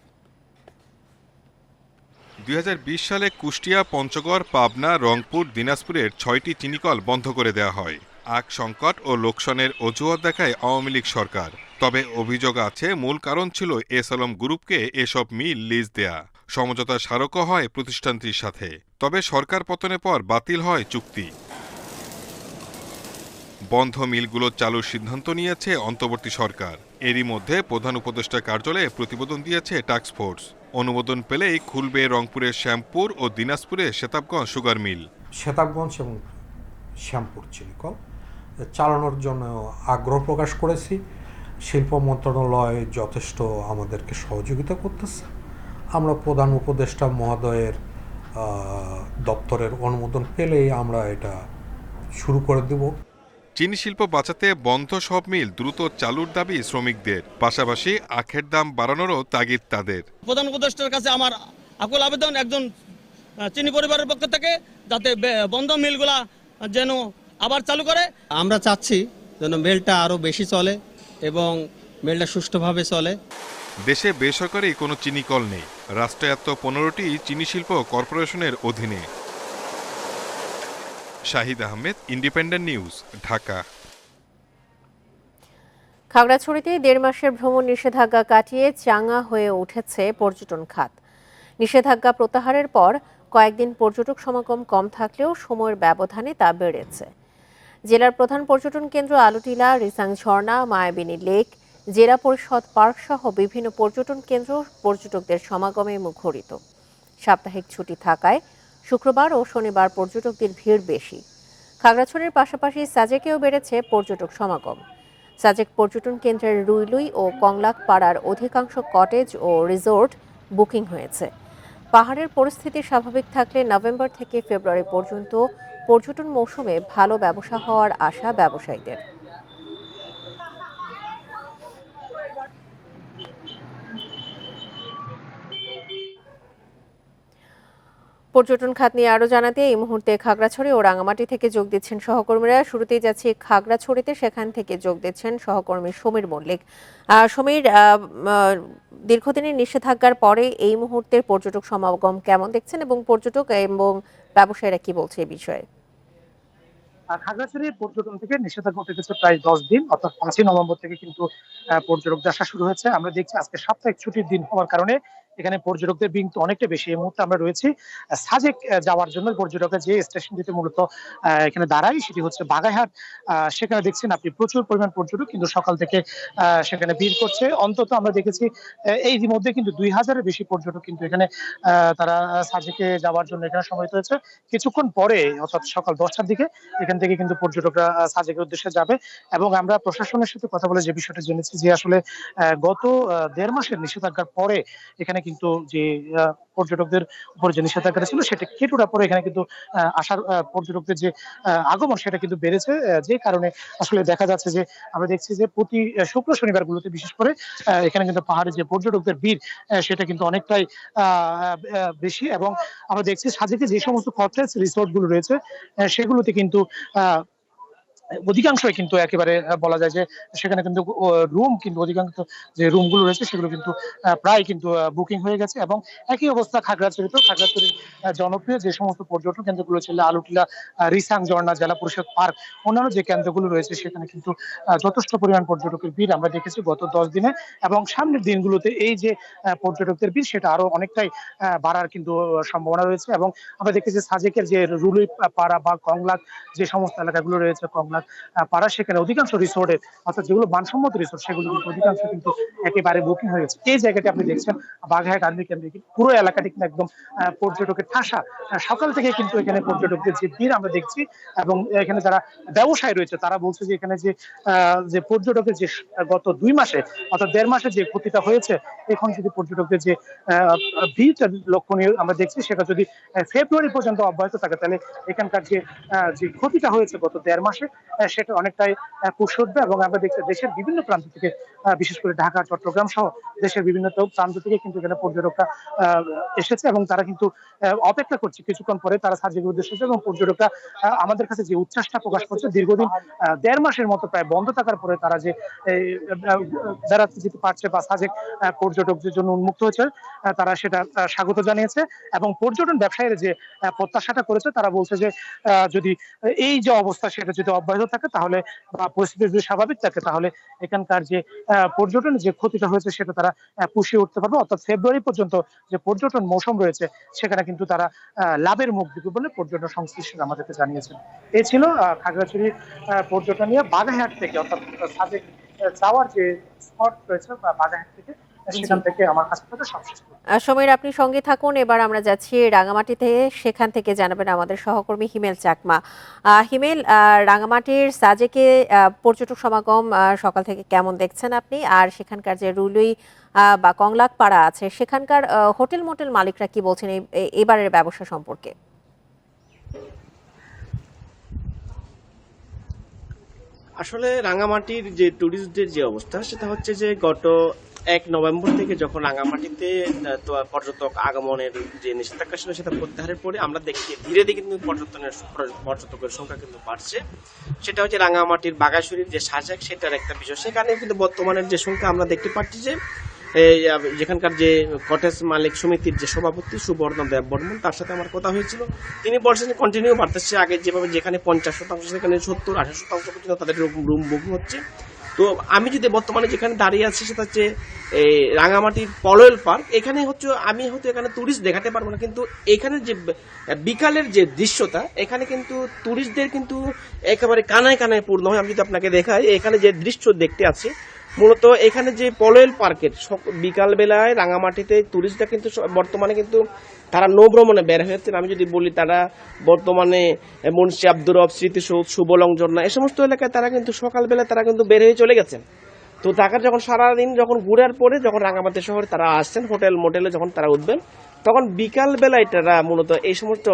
2020 সালে কুষ্টিয়া, পঞ্চগড়, পাবনা, রংপুর, দিনাজপুরের 6টি চিনিকল বন্ধ করে দেওয়া হয়। আখ সংকট ও লোকসানের অজুহাত দেখায় আওয়ামী লীগ সরকার। তবে অভিযোগ আছে মূল কারণ ছিল এস আলম গ্রুপকে এসব মিল লিজ দেয়া। সমঝোতা স্মারকও হয় প্রতিষ্ঠানটির সাথে। তবে সরকার পতনের পর বাতিল হয় চুক্তি। বন্ধ মিলগুলো চালুর সিদ্ধান্ত নিয়েছে অন্তর্বর্তী সরকার। এরই মধ্যে প্রধান উপদেষ্টা কার্যালয়ে প্রতিবেদন দিয়েছে টাস্ক ফোর্স। অনুমোদন পেলেই খুলবে রংপুরের শ্যামপুর ও দিনাজপুরের সেতাবগঞ্জ সুগার মিল। সেতাবগঞ্জ এবং শ্যামপুর চিনিকল চালানোর জন্য আগ্রহ প্রকাশ করেছি। শিল্প মন্ত্রণালয় যথেষ্ট আমাদেরকে সহযোগিতা করতেছে। আমরা প্রধান উপদেষ্টা মহোদয়ের দপ্তরের অনুমোদন পেলেই আমরা এটা শুরু করে দেব। চিনি শিল্প বাঁচাতে বন্ধ সব মিল দ্রুত চালুর দাবি শ্রমিকদের। পাশাপাশি আখের দাম বাড়ানোরও তাগিদ তাদের। প্রধান উপদেষ্টার কাছে আমার আকুল আবেদন একজন চিনি পরিবারের পক্ষ থেকে, যাতে বন্ধ মিলগুলা যেন আবার চালু করে। আমরা চাচ্ছি যেন মিলটা আরো বেশি চলে এবং মিলটা সুষ্ঠুভাবে চলে। দেশে বেসরকারি কোনো চিনি কল নেই। রাষ্ট্রায়ত্ত 15টি চিনি শিল্প কর্পোরেশনের অধীনে। Shahid Ahmed, independent news, Dhaka. খাগড়াছড়িতে 1.5 মাসের ভ্রমণ নিষেধাজ্ঞা কাটিয়ে চাঙা হয়ে উঠেছে পর্যটন খাত। নিষেধাজ্ঞা প্রত্যাহারের পর কয়েকদিন পর্যটক সমাগম কম থাকলেও সময়ের ব্যবধানে তা বেড়েছে। জেলার প্রধান পর্যটন কেন্দ্র আলুটিলা, রিসাং ঝর্ণা, মায়াবিনী লেক, জেলা পরিষদ পার্ক সহ বিভিন্ন পর্যটন কেন্দ্র পর্যটকদের সমাগমে মুখরিত। সাপ্তাহিক ছুটি থাকায় শুক্রবার ও শনিবার পর্যটকদের ভিড় বেশি। খাগড়াছড়ির পাশাপাশি সাজেকেও বেড়েছে পর্যটক সমাগম। সাজেক পর্যটন কেন্দ্রের রুইলুই ও কংলাক পাড়ার অধিকাংশ কটেজ ও রিসোর্ট বুকিং হয়েছে। পাহাড়ের পরিস্থিতি স্বাভাবিক থাকলে নভেম্বর থেকে ফেব্রুয়ারি পর্যন্ত পর্যটন মৌসুমে ভালো ব্যবসা হওয়ার আশা ব্যবসায়ীদের। পর্যটন খাত নিয়ে আরো জানাতে এই মুহূর্তে খাগড়াছড়ি ও রাঙামাটি থেকে যোগ দিচ্ছেন সহকর্মীরা। শুরুতেই যাচ্ছি খাগড়াছড়িতে, সেখান থেকে যোগ দিচ্ছেন সহকর্মী সমীর মল্লিক। সমীর, দীর্ঘদিনের নিষেধাজ্ঞার পরে এই মুহূর্তের পর্যটক সমাগম কেমন দেখছেন এবং পর্যটক এবং ব্যবসায়ীরা কি বলছে এই বিষয়ে? খাগড়াছড়ির পর্যটন থেকে নিষেধাজ্ঞা উঠে গেছে প্রায় 10 দিন, অর্থাৎ 5ই নভেম্বর থেকে কিন্তু পর্যটকদের আসা শুরু হয়েছে। আমরা দেখছি আজকে সাপ্তাহিক ছুটির দিন হওয়ার কারণে এখানে পর্যটকদের ভিড় অনেকটা বেশি। এই মুহূর্তে আমরা রয়েছি সাজেক যাওয়ার জন্য। পর্যটকের যে স্টেশনটিতে মূলত এখানে দাঁড়াই সেটি হচ্ছে বাগাইহাট। সেখানে দেখছেন আপনি প্রচুর পরিমাণ পর্যটক কিন্তু সকাল থেকে সেখানে ভিড় করছে। অন্তত আমরা দেখেছি এই মধ্যে কিন্তু 2000-এর বেশি পর্যটক কিন্তু এখানে তারা সাজেকে যাওয়ার জন্য এখানে সমবেত হয়েছে। কিছুক্ষণ পরে অর্থাৎ সকাল 10টার দিকে এখান থেকে কিন্তু পর্যটকরা সাজেকের উদ্দেশ্যে যাবে। এবং আমরা প্রশাসনের সাথে কথা বলে যে বিষয়টা জেনেছি যে আসলে গত 1.5 মাসের নিষেধাজ্ঞার পরে এখানে কিন্তু যে পর্যটকদের উপর যে নিষেধাজ্ঞা ছিল সেটা কেটে পরে এখানে কিন্তু আসার পর্যটকদের যে আগমন সেটা কিন্তু বেড়েছে। যে কারণে আসলে দেখা যাচ্ছে যে আমরা দেখছি যে প্রতি শুক্র শনিবার গুলোতে বিশেষ করে এখানে কিন্তু পাহাড়ে যে পর্যটকদের ভিড় সেটা কিন্তু অনেকটাই বেশি। এবং আমরা দেখছি সাজেকে যে সমস্ত কটেজ রিসোর্ট গুলো রয়েছে সেগুলোতে কিন্তু অধিকাংশই কিন্তু একেবারে বলা যায় যে সেখানে কিন্তু রুম কিন্তু অধিকাংশ যে রুমগুলো রয়েছে সেগুলো কিন্তু প্রায় কিন্তু বুকিং হয়ে গেছে। এবং একই অবস্থা খাগড়াছড়িতেও। খাগড়াছড়ির জনপ্রিয় যে সমস্ত পর্যটন কেন্দ্রগুলো ছিল আলুটিলা, রিসাং ঝর্ণা, জেলা পরিষদ পার্ক, অন্যান্য যে কেন্দ্রগুলো রয়েছে সেখানে কিন্তু যথেষ্ট পরিমাণ পর্যটকের ভিড় আমরা দেখেছি গত 10 দিনে। এবং সামনের দিনগুলোতে এই যে পর্যটকদের ভিড় সেটা আরো অনেকটাই বাড়ার কিন্তু সম্ভাবনা রয়েছে। এবং আমরা দেখেছি সাজেকের যে রুলুই পাড়া বা কংলাক যে সমস্ত এলাকাগুলো রয়েছে, কংলাক জগন্নাথ পাড়া, সেখানে অধিকাংশ রিসোর্টে অর্থাৎ যেগুলো মানসম্মত রিসোর্ট সেগুলো কিন্তু অধিকাংশ কিন্তু একেবারে বুকিং হয়ে গেছে। এই জায়গাটি আপনি দেখছেন বাঘাহাট আর্মি ক্যাম্পে পুরো এলাকাটি কিন্তু একদম পর্যটকের ঠাসা। সকাল থেকে কিন্তু এখানে পর্যটকদের যে ভিড় আমরা দেখছি, এবং এখানে যারা ব্যবসায়ী রয়েছে তারা বলছে যে এখানে যে পর্যটকের যে গত 2 মাসে অর্থাৎ 1.5 মাসে যে ক্ষতিটা হয়েছে, এখন যদি পর্যটকদের যে ভিড়টা লক্ষণীয় আমরা দেখছি, সেটা যদি ফেব্রুয়ারি পর্যন্ত অব্যাহত থাকে তাহলে এখানকার যে ক্ষতিটা হয়েছে গত 1.5 মাসে সেটা অনেকটাই পুষবে। এবং আমরা দেখছি দেশের বিভিন্ন প্রান্ত থেকে, বিশেষ করে ঢাকা, চট্টগ্রাম সহ দেশের বিভিন্ন প্রান্ত থেকে কিন্তু এখানে পর্যটকরা এসেছে, এবং তারা কিন্তু অপেক্ষা করছে কিছুক্ষণ পরে তারা সাজেকের উদ্দেশ্যে এসেছে। এবং পর্যটকরা আমাদের কাছে যে উচ্ছ্বাসটা প্রকাশ করছে, দীর্ঘদিন 1.5 মাসের মতো প্রায় বন্ধ থাকার পরে তারা যে বেড়াতে যেতে পারছে বা সাজেক পর্যটকদের জন্য উন্মুক্ত হয়েছে, তারা সেটা স্বাগত জানিয়েছে। এবং পর্যটন ব্যবসায়ীরা যে প্রত্যাশাটা করেছে, তারা বলছে যে যদি এই যে অবস্থা সেটা যদি অব্যাহত থাকে তাহলে বা পরিস্থিতি যদি স্বাভাবিক থাকে তাহলে এখানকার যে পর্যটনের যে ক্ষতিটা হয়েছে সেটা তারা পুষিয়ে উঠতে পারবে। অর্থাৎ ফেব্রুয়ারি পর্যন্ত যে পর্যটন মৌসুম রয়েছে সেখানে কিন্তু তারা লাভের মুখ দিবে বলে পর্যটন সংশ্লিষ্টরা আমাদেরকে জানিয়েছেন। এই ছিল খাগড়াছড়ি পর্যটন নিয়ে বাগেরহাট থেকে, অর্থাৎ সাজেক যাওয়ার যে স্পট রয়েছে বা বাগেরহাট থেকে, সেখান থেকে আমার কাছ থেকে সবশেষ। সমীর, আপনি সঙ্গে থাকুন। এবার আমরা যাচ্ছি রাঙামাটিতে, সেখান থেকে জানাবেন আমাদের সহকর্মী হিমেল চাকমা। হিমেল, রাঙামাটির সাজেকে পর্যটক সমাগম সকাল থেকে কেমন দেখছেন আপনি, আর সেখানকার যে রুলুই বা কংলাক পাড়া আছে সেখানকার হোটেল মোটেল মালিকরা কি বলছেন এবারের ব্যবসা সম্পর্কে? আসলে রাঙামাটির যে ট্যুরিস্টদের যে অবস্থা সেটা হচ্ছে যে গত 1 নভেম্বর থেকে যখন রাঙামাটিতে পর্যটক আগমনের যে নিষেধাজ্ঞা ছিল সেটা প্রত্যাহারের পরে আমরা দেখি ধীরে ধীরে কিন্তু পর্যটকের সংখ্যা কিন্তু বাড়ছে। সেটা হচ্ছে রাঙামাটির বাঘাছড়ির যে সাজেক সেটার একটা বিষয়। সেখানে কিন্তু বর্তমানের যে সংখ্যা আমরা দেখতে পাচ্ছি যে যেখানকার যে কটেজ মালিক সমিতির যে সভাপতি সুবর্ণ দেব বর্মন, তার সাথে আমার কথা হয়েছিল। তিনি বলছেন কন্টিনিউ বাড়তেছে, আগে যেভাবে যেখানে 50% সেখানে 70-80% পর্যন্ত তাদের রুম বুকিং হচ্ছে। তো আমি যদি বর্তমানে যেখানে দাঁড়িয়ে আছি সেটা হচ্ছে রাঙামাটির পলয়েল পার্ক। এখানে হচ্ছে আমি হয়তো এখানে টুরিস্ট দেখাতে পারবো না, কিন্তু এখানে যে বিকালের যে দৃশ্যটা, এখানে কিন্তু টুরিস্টদের কিন্তু একেবারে কানায় কানায় পূর্ণ হয়। আমি যদি আপনাকে দেখাই এখানে যে দৃশ্য দেখতে আছে, মূলত এখানে যে পলয়েল পার্কের বিকাল বেলায় রাঙামাটিতে টুরিস্টরা কিন্তু বর্তমানে কিন্তু তারা নৌভ্রমণে বের হয়েছেন। আমি যদি বলি তারা বর্তমানে মুন্সি আব্দুর রব স্মৃতিসৌধ, সুবলং ঝর্ণা এই সমস্ত এলাকায় তারা কিন্তু সকালবেলা তারা কিন্তু বের হয়ে চলে গেছেন। তো ঢাকার যখন সারাদিন যখন ঘুরার পরে যখন রাঙামাটি শহরে তারা আসছেন হোটেল মোটেলে যখন তারা উঠবেন, তখন বিকাল বেলায় তারা মূলত এই সমস্ত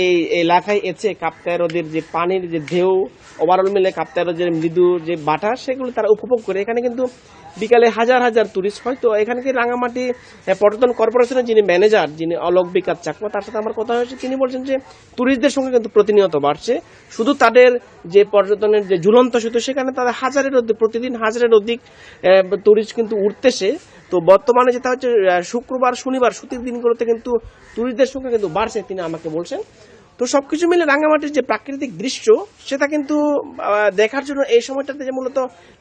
এই এলাকায় এসে কাপ্তাই হ্রদের যে পানির যে ঢেউ, ওভারঅল মিলে কাপ্তাই হ্রদের মৃদু যে বাতাস সেগুলো তারা উপভোগ করে। এখানে কিন্তু বিকালে হাজার হাজার টুরিস্ট হয়। তো এখানে রাঙামাটি পর্যটন কর্পোরেশনের যিনি ম্যানেজার, যিনি অলোক বিকাশ চাকমা, তার সাথে আমার কথা হয়েছে। তিনি বলছেন যে টুরিস্টদের সংখ্যা কিন্তু প্রতিনিয়ত বাড়ছে। শুধু তাদের যে পর্যটনের যে ঝুলন্ত সেতু সেখানে তাদের প্রতিদিন হাজারের অধিক টুরিস্ট কিন্তু উঠতেছে। তো বর্তমানে যেটা হচ্ছে শুক্রবার শনিবার ছুটির দিনগুলোতে কিন্তু টুরিস্টদের সংখ্যা কিন্তু বাড়ছে, তিনি আমাকে বলছেন। তো সবকিছু মিলে রাঙামাটির যে প্রাকৃতিক দৃশ্য সেটা কিন্তু দেখার জন্য এই সময়টাতে যে মূলত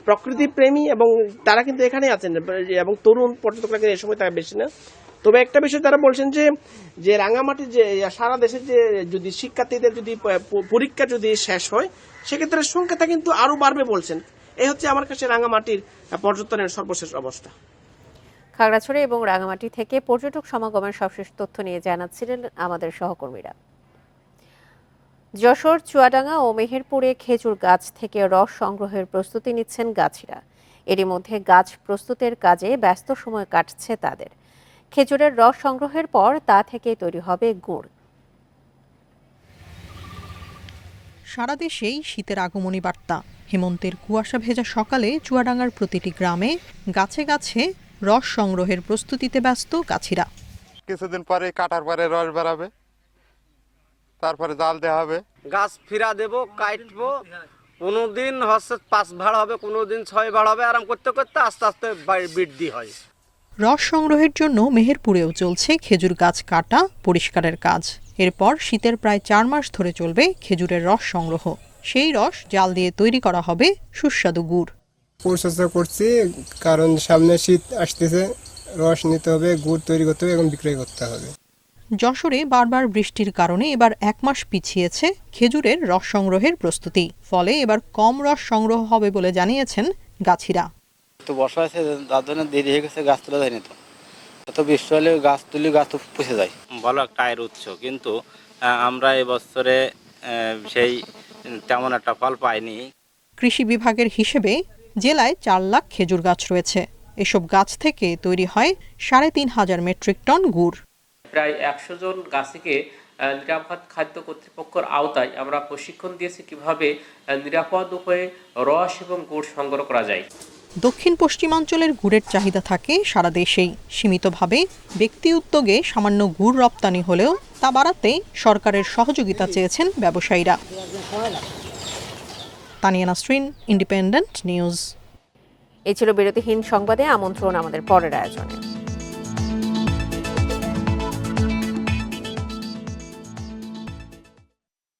প্রকৃতি প্রেমী এবং তারা কিন্তু এখানে আছেন, এবং তরুণ পর্যটকরা এই সময় তারা বেশি না। তবে একটা বিষয় তারা বলছেন যে রাঙামাটির যে সারা দেশের যে যদি শিক্ষার্থীদের যদি পরীক্ষা যদি শেষ হয় সেক্ষেত্রে সংখ্যাটা কিন্তু আরো বাড়বে বলছেন। এই হচ্ছে আমার কাছে রাঙামাটির পর্যটনের সর্বশেষ অবস্থা। খাগড়াছড়ি এবং রাঙামাটি থেকে পর্যটক সমাগমের সবশেষ তথ্য নিয়ে জানাচ্ছিলেন আমাদের সহকর্মীরা। যশোর, চুয়াডাঙ্গা ও মেহেরপুরে খেজুর গাছ থেকে রস সংগ্রহের প্রস্তুতি নিচ্ছেন গাছিরা। এরই মধ্যে গাছ প্রস্তুতের কাজে ব্যস্ত সময় কাটছে তাদের। খেজুরের রস সংগ্রহের পর তা থেকে তৈরি হবে গুড়। সারা দেশেই শীতের আগমনী বার্তা। হেমন্তের কুয়াশা ভেজা সকালে চুয়াডাঙ্গার প্রতিটি গ্রামে গাছে গাছে রস সংগ্রহের প্রস্তুতিতে ব্যস্ত গাছিরা। কিছুদিন পরে কাটার পরে রস বেরাবে, তারপরে জাল দেওয়া হবে, গাছ ফিরা দেব, কাটবো। কোনোদিন হচ্ছে 5 ভাড় হবে, কোনোদিন 6 ভাড় হবে। আরাম করতে করতে আস্তে আস্তে বৃদ্ধি হয়। রস সংগ্রহের জন্য মেহেরপুরেও চলছে খেজুর গাছ কাটা পরিষ্কারের কাজ। এরপর শীতের প্রায় 4 মাস ধরে চলবে খেজুরের রস সংগ্রহ। সেই রস জাল দিয়ে তৈরি করা হবে সুস্বাদু গুড়। পরিচর্যা করছি, কারণ সামনে শীত আসতেছে, রস নিতে হবে, গুড় তৈরি করতে হবে এবং বিক্রয় করতে হবে। যশোরে বারবার বৃষ্টির কারণে এবার 1 মাস পিছিয়েছে খেজুরের রস সংগ্রহের প্রস্তুতি। ফলে এবার কম রস সংগ্রহ হবে বলে জানিয়েছেন গাছিরা। তো বর্ষা আছে যার জন্য দেরি হয়ে গেছে, গাছ তোলা যায়নি। তো বৃষ্টি হলে গাছ তুলি গাছ তো পচে যায়। ভালো একটা আয়ের উৎস, কিন্তু আমরা এবছরে সেই তেমন একটা ফল পাইনি। কৃষি বিভাগের হিসেবে জেলায় 4 লাখ খেজুর গাছ রয়েছে। এসব গাছ থেকে তৈরি হয় 3,500 মেট্রিক টন গুড়। প্রায় 100 জন গাছিকে নিরাপদ খাদ্য কর্তৃপক্ষের আওতায় আমরা প্রশিক্ষণ দিয়েছি কিভাবে নিরাপদ উপায়ে রস এবং গুড় সংগ্রহ করা যায়। দক্ষিণ পশ্চিমাঞ্চলের গুড়ের চাহিদা থাকে সারা দেশেই। সীমিতভাবে ব্যক্তি উদ্যোগে সামান্য গুড় রপ্তানি হলেও তা বাড়াতে সরকারের সহযোগিতা চেয়েছেন ব্যবসায়ীরা। Tania Nasrin, independent news. এই ছিল বিরতিহীন সংবাদে। আমন্ত্রণ আমাদের পরের আয়োজনে।